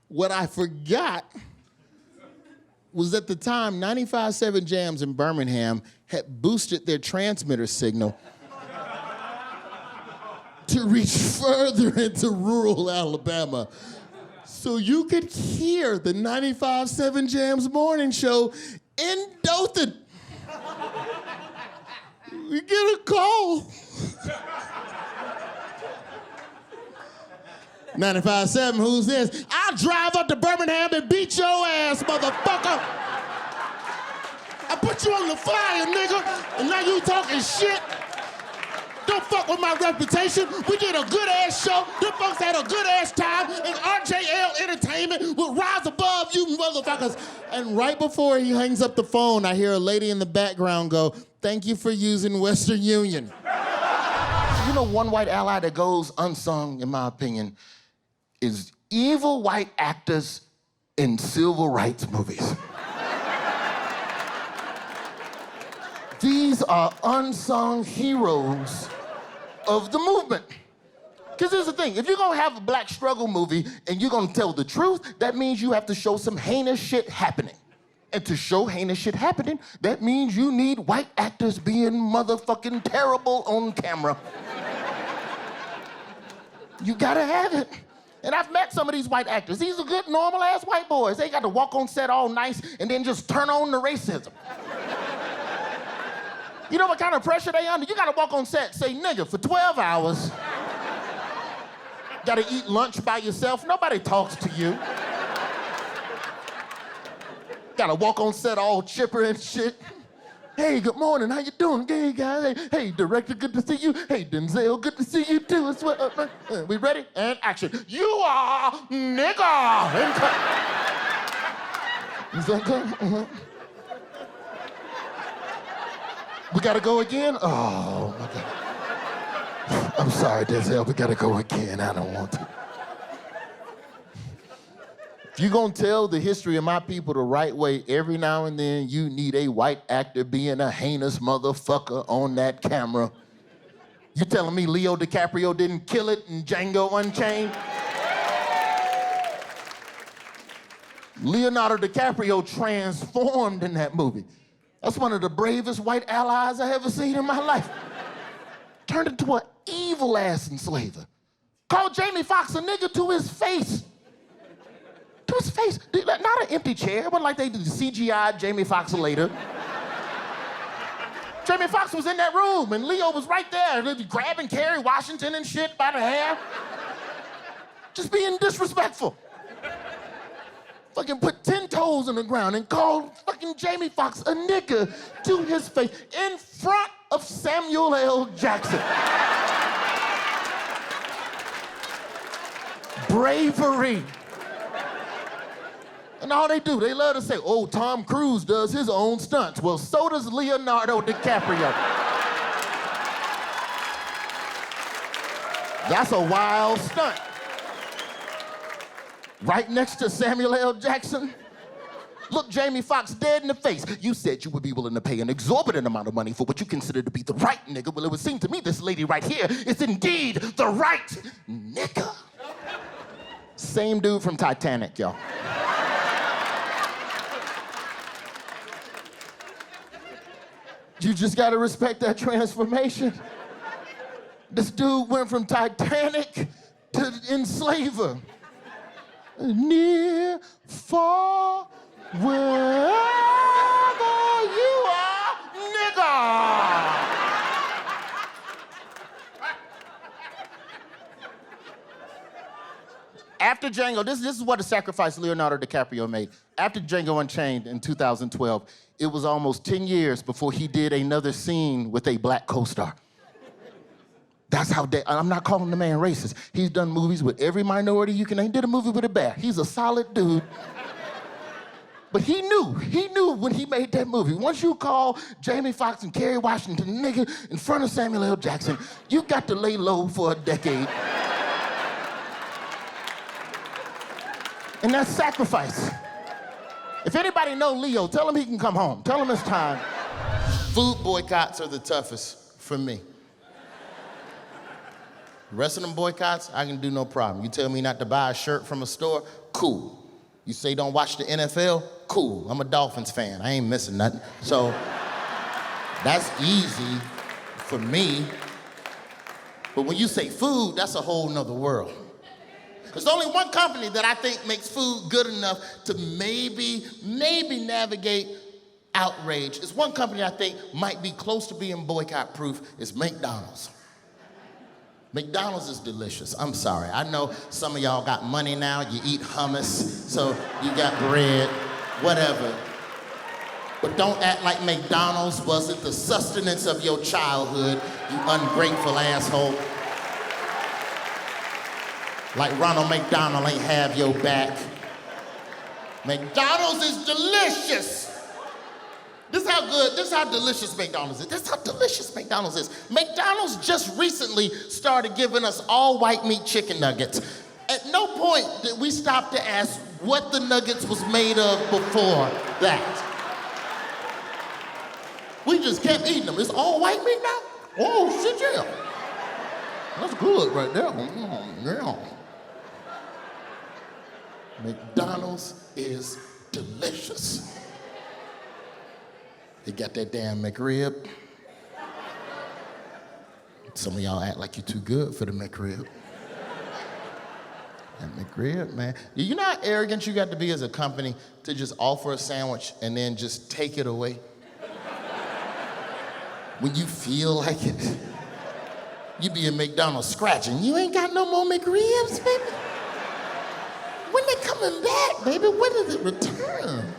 What I forgot was at the time, 95.7 Jams in Birmingham had boosted their transmitter signal to reach further into rural Alabama. So you could hear the 95.7 Jams morning show in Dothan. We get a call. 95.7, who's this? I'll drive up to Birmingham and beat your ass, motherfucker. I put you on the flyer, nigga, and now you talking shit. Don't fuck with my reputation. We did a good-ass show. Them folks had a good-ass time, and RJL Entertainment will rise above you motherfuckers. And right before he hangs up the phone, I hear a lady in the background go, "Thank you for using Western Union." You know, one white ally that goes unsung, in my opinion, is evil white actors in civil rights movies. These are unsung heroes of the movement. Because here's the thing, if you're gonna have a black struggle movie and you're gonna tell the truth, that means you have to show some heinous shit happening. And to show heinous shit happening, that means you need white actors being motherfucking terrible on camera. You gotta have it. And I've met some of these white actors. These are good, normal-ass white boys. They got to walk on set all nice and then just turn on the racism. You know what kind of pressure they under? You got to walk on set, say nigga for 12 hours. Got to eat lunch by yourself. Nobody talks to you. Got to walk on set all chipper and shit. Hey, good morning, how you doing? Hey, guys. Hey, director, good to see you. Hey, Denzel, good to see you, too. It's what, we ready? And action. You are nigga. Is that good? Mm-hmm. We gotta go again? Oh, my God. I'm sorry, Denzel, we gotta go again. I don't want to. If you're gonna tell the history of my people the right way, every now and then you need a white actor being a heinous motherfucker on that camera. You telling me Leo DiCaprio didn't kill it in Django Unchained? Leonardo DiCaprio transformed in that movie. That's one of the bravest white allies I ever seen in my life. Turned into an evil-ass enslaver. Called Jamie Foxx a nigga to his face. To his face. Not an empty chair. It wasn't like they did CGI Jamie Foxx later. Jamie Foxx was in that room and Leo was right there grabbing Kerry Washington and shit by the hair. Just being disrespectful. Fucking put 10 toes in the ground and called fucking Jamie Foxx a nigga to his face in front of Samuel L. Jackson. Bravery. And all they do, they love to say, oh, Tom Cruise does his own stunts. Well, so does Leonardo DiCaprio. That's a wild stunt. Right next to Samuel L. Jackson. Look Jamie Foxx dead in the face. You said you would be willing to pay an exorbitant amount of money for what you consider to be the right nigga. Well, it would seem to me this lady right here is indeed the right nigga. Same dude from Titanic, y'all. You just gotta respect that transformation. This dude went from Titanic to enslaver. Near, far, wherever you are, nigga. After Django, this is what a sacrifice Leonardo DiCaprio made. After Django Unchained in 2012, it was almost 10 years before he did another scene with a black co-star. That's how I'm not calling the man racist. He's done movies with every minority you can name. He did a movie with a bear. He's a solid dude. But he knew when he made that movie. Once you call Jamie Foxx and Kerry Washington nigga in front of Samuel L. Jackson, you got to lay low for a decade. And that's sacrifice. If anybody know Leo, tell him he can come home. Tell him it's time. Food boycotts are the toughest for me. The rest of them boycotts, I can do no problem. You tell me not to buy a shirt from a store, cool. You say don't watch the NFL, cool. I'm a Dolphins fan, I ain't missing nothing. So that's easy for me. But when you say food, that's a whole nother world. There's only one company that I think makes food good enough to maybe navigate outrage. It's one company I think might be close to being boycott proof. It's McDonald's. McDonald's is delicious. I'm sorry. I know some of y'all got money now. You eat hummus, so you got bread, whatever. But don't act like McDonald's wasn't the sustenance of your childhood, you ungrateful asshole. Like Ronald McDonald ain't have your back. McDonald's is delicious. This is how delicious McDonald's is. This is how delicious McDonald's is. McDonald's just recently started giving us all white meat chicken nuggets. At no point did we stop to ask what the nuggets was made of before that. We just kept eating them. It's all white meat now? Oh, shit, yeah. That's good right there. Yeah. McDonald's is delicious. They got that damn McRib. Some of y'all act like you're too good for the McRib. That McRib, man. You know how arrogant you got to be as a company to just offer a sandwich and then just take it away? When you feel like it, you be in McDonald's scratching. You ain't got no more McRibs, baby? When they coming back, baby? When does it return?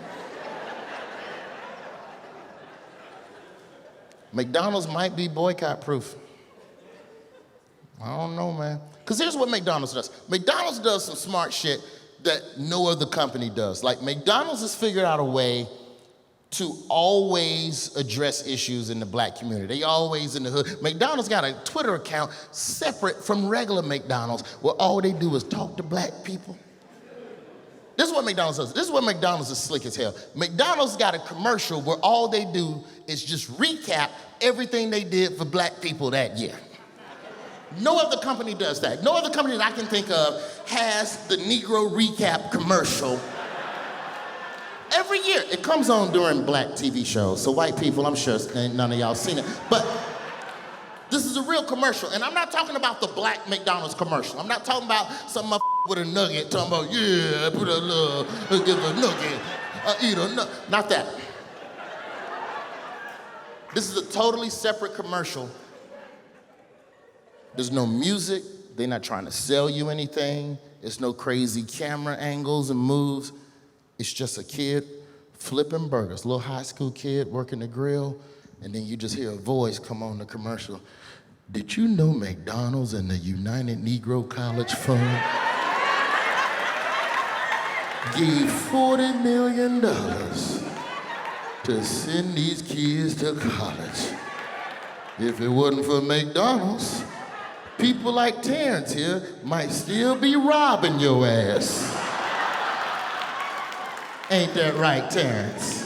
McDonald's might be boycott proof. I don't know, man. Because here's what McDonald's does. McDonald's does some smart shit that no other company does. Like, McDonald's has figured out a way to always address issues in the black community. They always in the hood. McDonald's got a Twitter account separate from regular McDonald's where all they do is talk to black people. This is what McDonald's does. This is where McDonald's is slick as hell. McDonald's got a commercial where all they do is just recap everything they did for black people that year. No other company does that. No other company that I can think of has the Negro recap commercial. Every year, it comes on during black TV shows. So white people, I'm sure none of y'all seen it. But this is a real commercial. And I'm not talking about the black McDonald's commercial. I'm not talking about some motherfucker with a nugget talking about, yeah, put a little, give a nugget, eat a nugget. Not that. This is a totally separate commercial. There's no music. They're not trying to sell you anything. There's no crazy camera angles and moves. It's just a kid flipping burgers, a little high school kid working the grill, and then you just hear a voice come on the commercial. Did you know McDonald's and the United Negro College Fund gave $40 million to send these kids to college? If it wasn't for McDonald's, people like Terrence here might still be robbing your ass. Ain't that right, Terrence?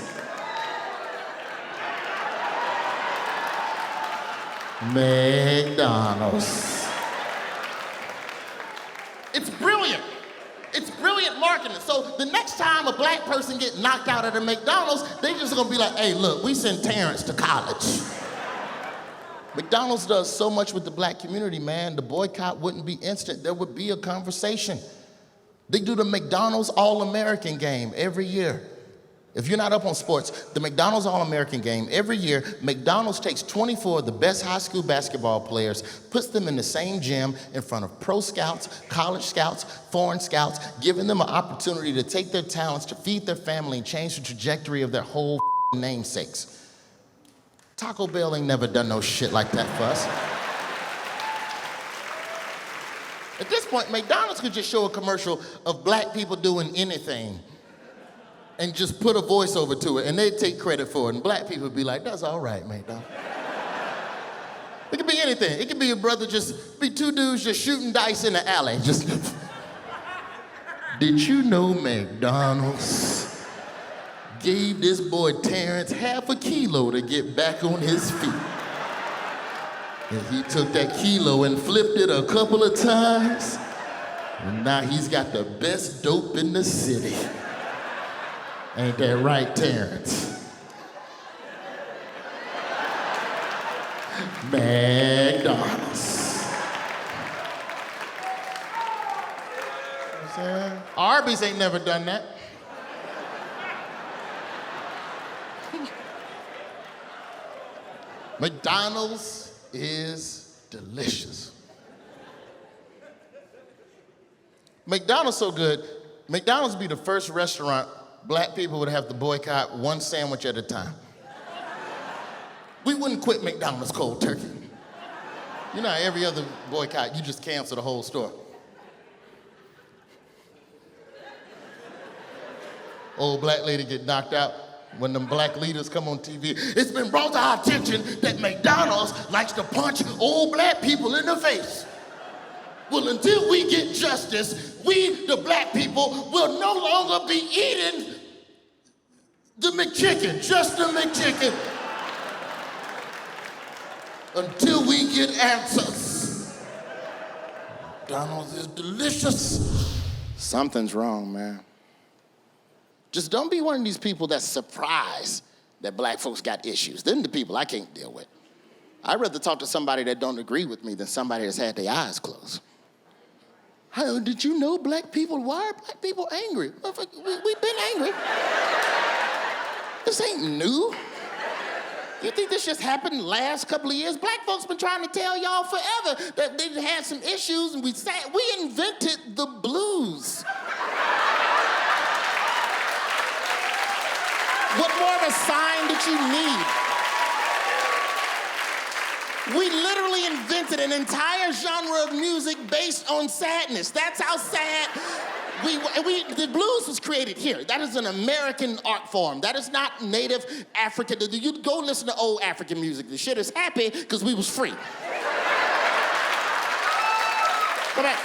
McDonald's. It's brilliant. It's brilliant marketing. So the next time a black person gets knocked out at a McDonald's, they just gonna be like, hey, look, we send Terrence to college. McDonald's does so much with the black community, man. The boycott wouldn't be instant. There would be a conversation. They do the McDonald's All-American game every year. If you're not up on sports, the McDonald's All-American game every year, McDonald's takes 24 of the best high school basketball players, puts them in the same gym in front of pro scouts, college scouts, foreign scouts, giving them an opportunity to take their talents, to feed their family, and change the trajectory of their whole namesakes. Taco Bell ain't never done no shit like that for us. At this point, McDonald's could just show a commercial of black people doing anything and just put a voiceover to it, and they'd take credit for it, and black people would be like, that's all right, McDonald's. It could be anything. It could be a brother be two dudes just shooting dice in the alley. Just, did you know McDonald's gave this boy Terrence half a kilo to get back on his feet? And he took that kilo and flipped it a couple of times, and now he's got the best dope in the city. Ain't that right, Terrence? McDonald's. You know what I'm saying? Arby's ain't never done that. McDonald's is delicious. McDonald's so good, McDonald's be the first restaurant black people would have to boycott one sandwich at a time. We wouldn't quit McDonald's cold turkey. You know, every other boycott, you just cancel the whole store. Old black lady get knocked out when them black leaders come on TV. It's been brought to our attention that McDonald's likes to punch old black people in the face. Well, until we get justice, we, the black people, will no longer be eating the McChicken, just the McChicken, until we get answers. McDonald's is delicious. Something's wrong, man. Just don't be one of these people that's surprised that black folks got issues. Them the people I can't deal with. I'd rather talk to somebody that don't agree with me than somebody that's had their eyes closed. How did you know black people? Why are black people angry? We've been angry. This ain't new. You think this just happened last couple of years? Black folks been trying to tell y'all forever that they had some issues, and we invented the blues. What more of a sign did you need? We literally invented an entire genre of music based on sadness. That's how sad the blues was created here. That is an American art form. That is not native African. You go listen to old African music. The shit is happy because we was free. Go back.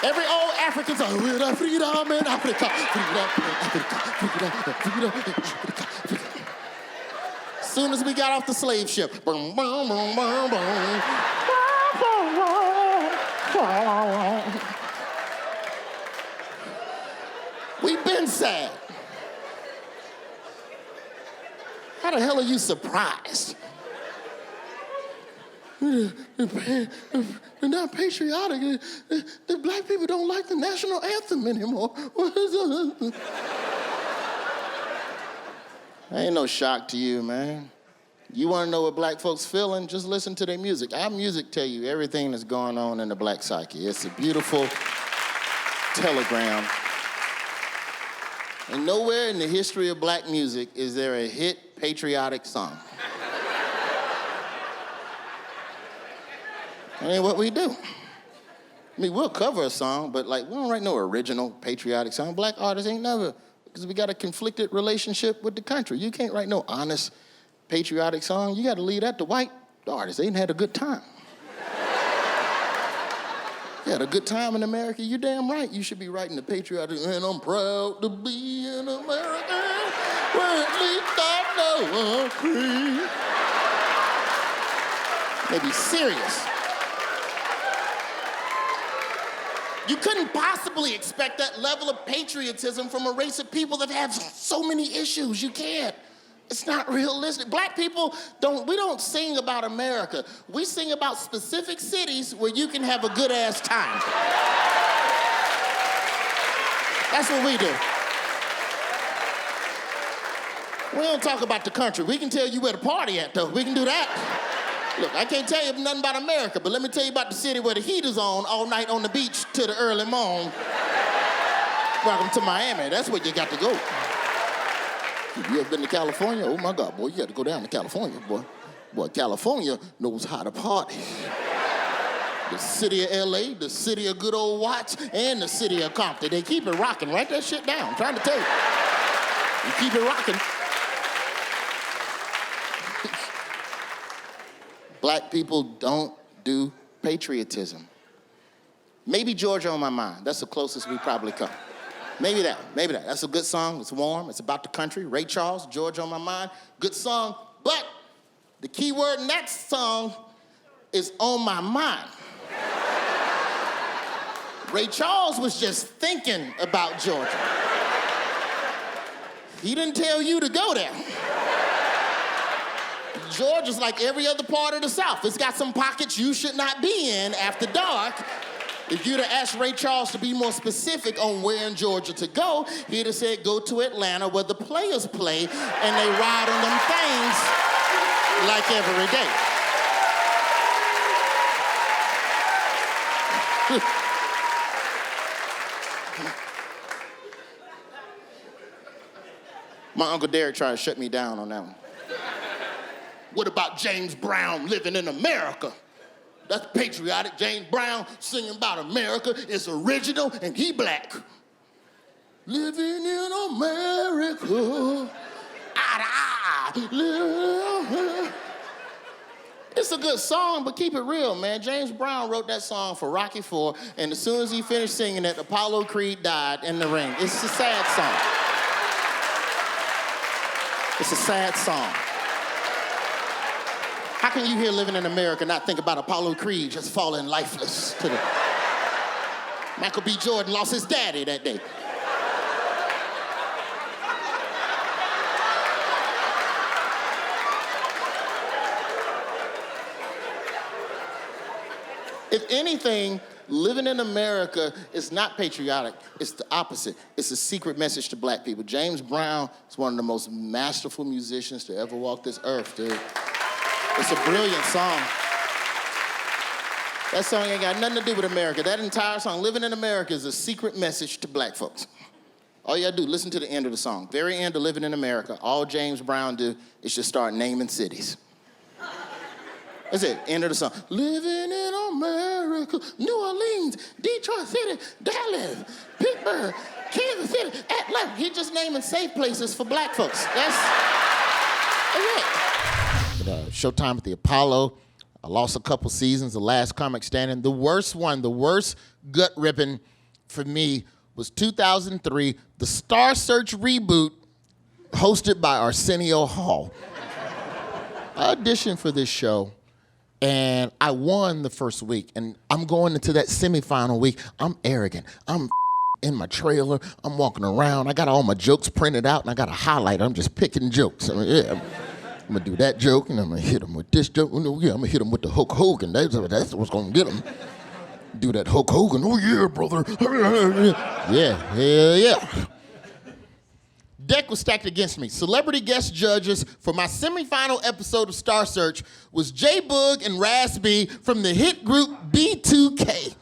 Every old African song, freedom in Africa, freedom in Africa, freedom in Africa. As soon as we got off the slave ship, boom, boom, boom, boom, boom. We've been sad. How the hell are you surprised? They're not patriotic. The black people don't like the national anthem anymore. Ain't no shock to you, man. You want to know what black folks feeling? Just listen to their music. Our music tell you everything that's going on in the black psyche. It's a beautiful telegram. And nowhere in the history of black music is there a hit patriotic song. That ain't what we do. I mean, we'll cover a song, but we don't write no original patriotic song. Black artists ain't never, because we got a conflicted relationship with the country. You can't write no honest patriotic song. You got to leave that to white artists. They ain't had a good time. You had a good time in America, you damn right. You should be writing the patriotic, and I'm proud to be an American, where at least I know I'm free. Maybe serious. You couldn't possibly expect that level of patriotism from a race of people that have so many issues. You can't. It's not realistic. Black people we don't sing about America. We sing about specific cities where you can have a good ass time. That's what we do. We don't talk about the country. We can tell you where the party at, though. We can do that. Look, I can't tell you nothing about America, but let me tell you about the city where the heat is on all night on the beach till the early morning. Welcome to Miami. That's where you got to go. You ever been to California? Oh, my God, boy, you got to go down to California, boy. Boy, California knows how to party. The city of L.A., the city of good old Watts, and the city of Compton. They keep it rocking. Write that shit down. I'm trying to tell you. You keep it rocking. Black people don't do patriotism. Maybe Georgia on My Mind. That's the closest we probably come. Maybe that. That's a good song. It's warm. It's about the country. Ray Charles, Georgia on My Mind. Good song. But the key word in that song is on my mind. Ray Charles was just thinking about Georgia. He didn't tell you to go there. Georgia's like every other part of the South. It's got some pockets you should not be in after dark. If you'd have asked Ray Charles to be more specific on where in Georgia to go, he'd have said, go to Atlanta where the players play and they ride on them things like every day. My Uncle Derek tried to shut me down on that one. What about James Brown living in America? That's patriotic. James Brown singing about America. It's original and he black. Living in America. It's a good song, but keep it real, man. James Brown wrote that song for Rocky IV, and as soon as he finished singing it, Apollo Creed died in the ring. It's a sad song. It's a sad song. How can you here living in America not think about Apollo Creed just falling lifeless to the Michael B. Jordan lost his daddy that day. If anything, living in America is not patriotic. It's the opposite. It's a secret message to black people. James Brown is one of the most masterful musicians to ever walk this earth, dude. It's a brilliant song. That song ain't got nothing to do with America. That entire song, Living in America, is a secret message to black folks. All you gotta do, listen to the end of the song. Very end of Living in America, all James Brown do is just start naming cities. That's it, end of the song. Living in America, New Orleans, Detroit City, Dallas, Pittsburgh, Kansas City, Atlanta. He just naming safe places for black folks. That's it. Showtime at the Apollo. I lost a couple seasons, the last comic standing. The worst one, the worst gut ripping for me was 2003, the Star Search reboot hosted by Arsenio Hall. I auditioned for this show. And I won the first week, and I'm going into that semifinal week. I'm arrogant. I'm in my trailer. I'm walking around. I got all my jokes printed out, and I got a highlighter. I'm just picking jokes. I'm gonna do that joke, and I'm gonna hit him with this joke. Yeah, I'm gonna hit him with the Hulk Hogan. That's what's gonna get him. Do that Hulk Hogan. Oh yeah, brother. Yeah, hell yeah. Deck was stacked against me. Celebrity guest judges for my semifinal episode of Star Search was J Boog and Raz B from the hit group B2K.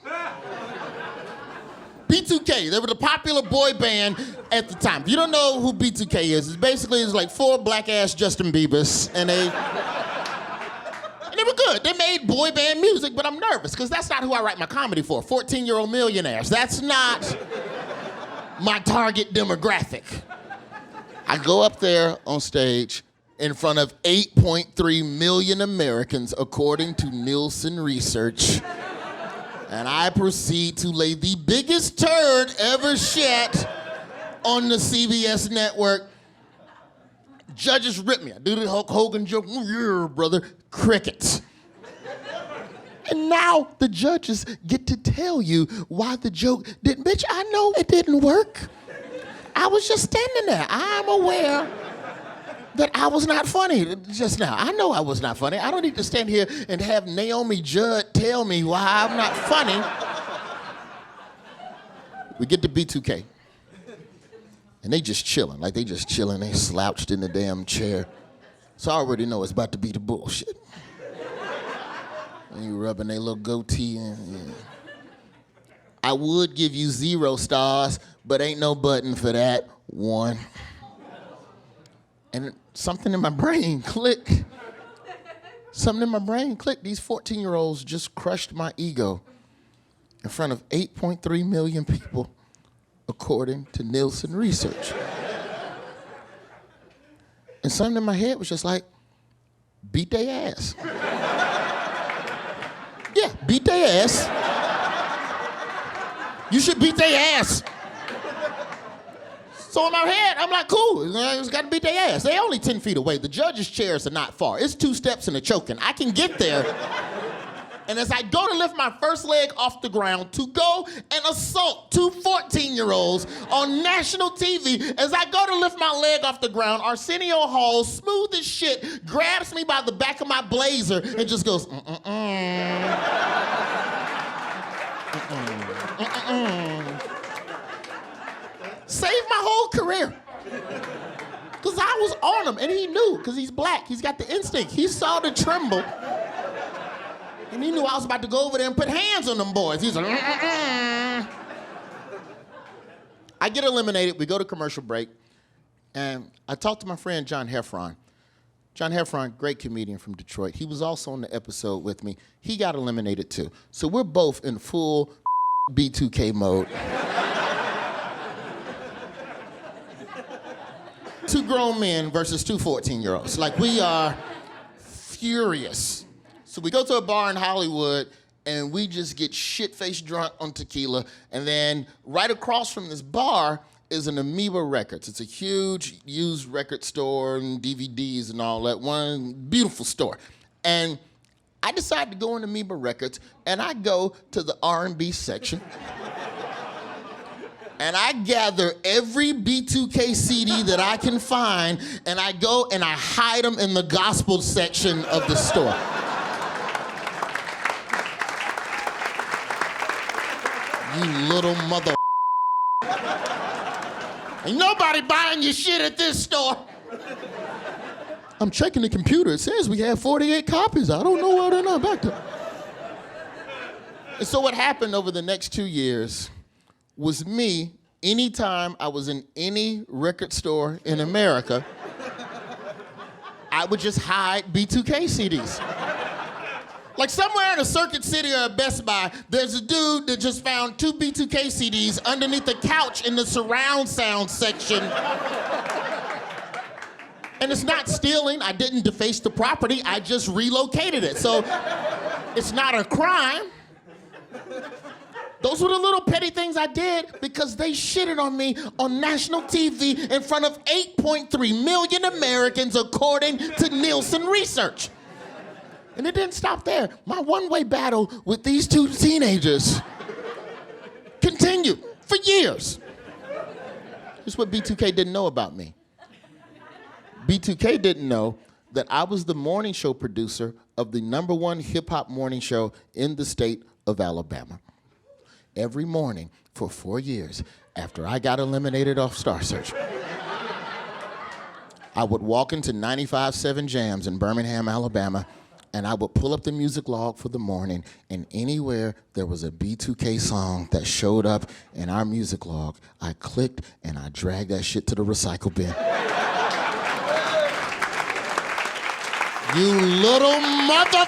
B2K, they were the popular boy band at the time. If you don't know who B2K is, it's like four black-ass Justin Biebers, and they were good. They made boy band music, but I'm nervous, because that's not who I write my comedy for, 14-year-old millionaires. That's not my target demographic. I go up there on stage in front of 8.3 million Americans, according to Nielsen research. And I proceed to lay the biggest turd ever shat on the CBS network. Judges rip me. I do the Hulk Hogan joke. Oh, yeah, brother. Crickets. And now the judges get to tell you why the joke didn't. Bitch, I know it didn't work. I was just standing there. I'm aware that I was not funny just now. I know I was not funny. I don't need to stand here and have Naomi Judd tell me why I'm not funny. We get to B2K. And they just chilling. Like they just chilling. They slouched in the damn chair. So I already know it's about to be the bullshit. And you rubbing their little goatee in. Yeah. I would give you 0 stars, but ain't no button for that. 1. And something in my brain clicked. Something in my brain clicked. These 14-year-olds just crushed my ego in front of 8.3 million people, according to Nielsen research. And something in my head was just like, beat their ass. Yeah, beat their ass. You should beat their ass. So in my head, I'm like, cool, I just gotta beat their ass. They only 10 feet away. The judges' chairs are not far. It's 2 steps and a choking. I can get there. And as I go to lift my first leg off the ground to go and assault 2 14-year-olds on national TV, as I go to lift my leg off the ground, Arsenio Hall, smooth as shit, grabs me by the back of my blazer and just goes, Saved my whole career. Because I was on him, and he knew, because he's black. He's got the instinct. He saw the tremble, and he knew I was about to go over there and put hands on them boys. He's like, I get eliminated. We go to commercial break, and I talked to my friend John Heffron. John Heffron, great comedian from Detroit. He was also on the episode with me. He got eliminated, too. So we're both in full B2K mode. 2 grown men versus 2 14-year-olds. Like, we are furious. So we go to a bar in Hollywood, and we just get shit-faced drunk on tequila, and then right across from this bar is an Amoeba Records. It's a huge used record store and DVDs and all that. One beautiful store. And I decide to go in Amoeba Records, and I go to the R&B section. and I gather every B2K CD that I can find, and I go and I hide them in the gospel section of the store. You little mother. Ain't nobody buying your shit at this store. I'm checking the computer. It says we have 48 copies. I don't know why they're not back there. And so what happened over the next 2 years was me, anytime I was in any record store in America, I would just hide B2K CDs. Like somewhere in a Circuit City or a Best Buy, there's a dude that just found 2 B2K CDs underneath the couch in the surround sound section. And it's not stealing. I didn't deface the property. I just relocated it. So it's not a crime. Those were the little petty things I did because they shitted on me on national TV in front of 8.3 million Americans according to Nielsen research. And it didn't stop there. My one-way battle with these 2 teenagers continued for years. Here's what B2K didn't know about me. B2K didn't know that I was the morning show producer of the #1 hip-hop morning show in the state of Alabama. Every morning for 4 years after I got eliminated off Star Search, I would walk into 95.7 Jams in Birmingham, Alabama, and I would pull up the music log for the morning, and anywhere there was a B2K song that showed up in our music log, I clicked and I dragged that shit to the recycle bin. You little mother...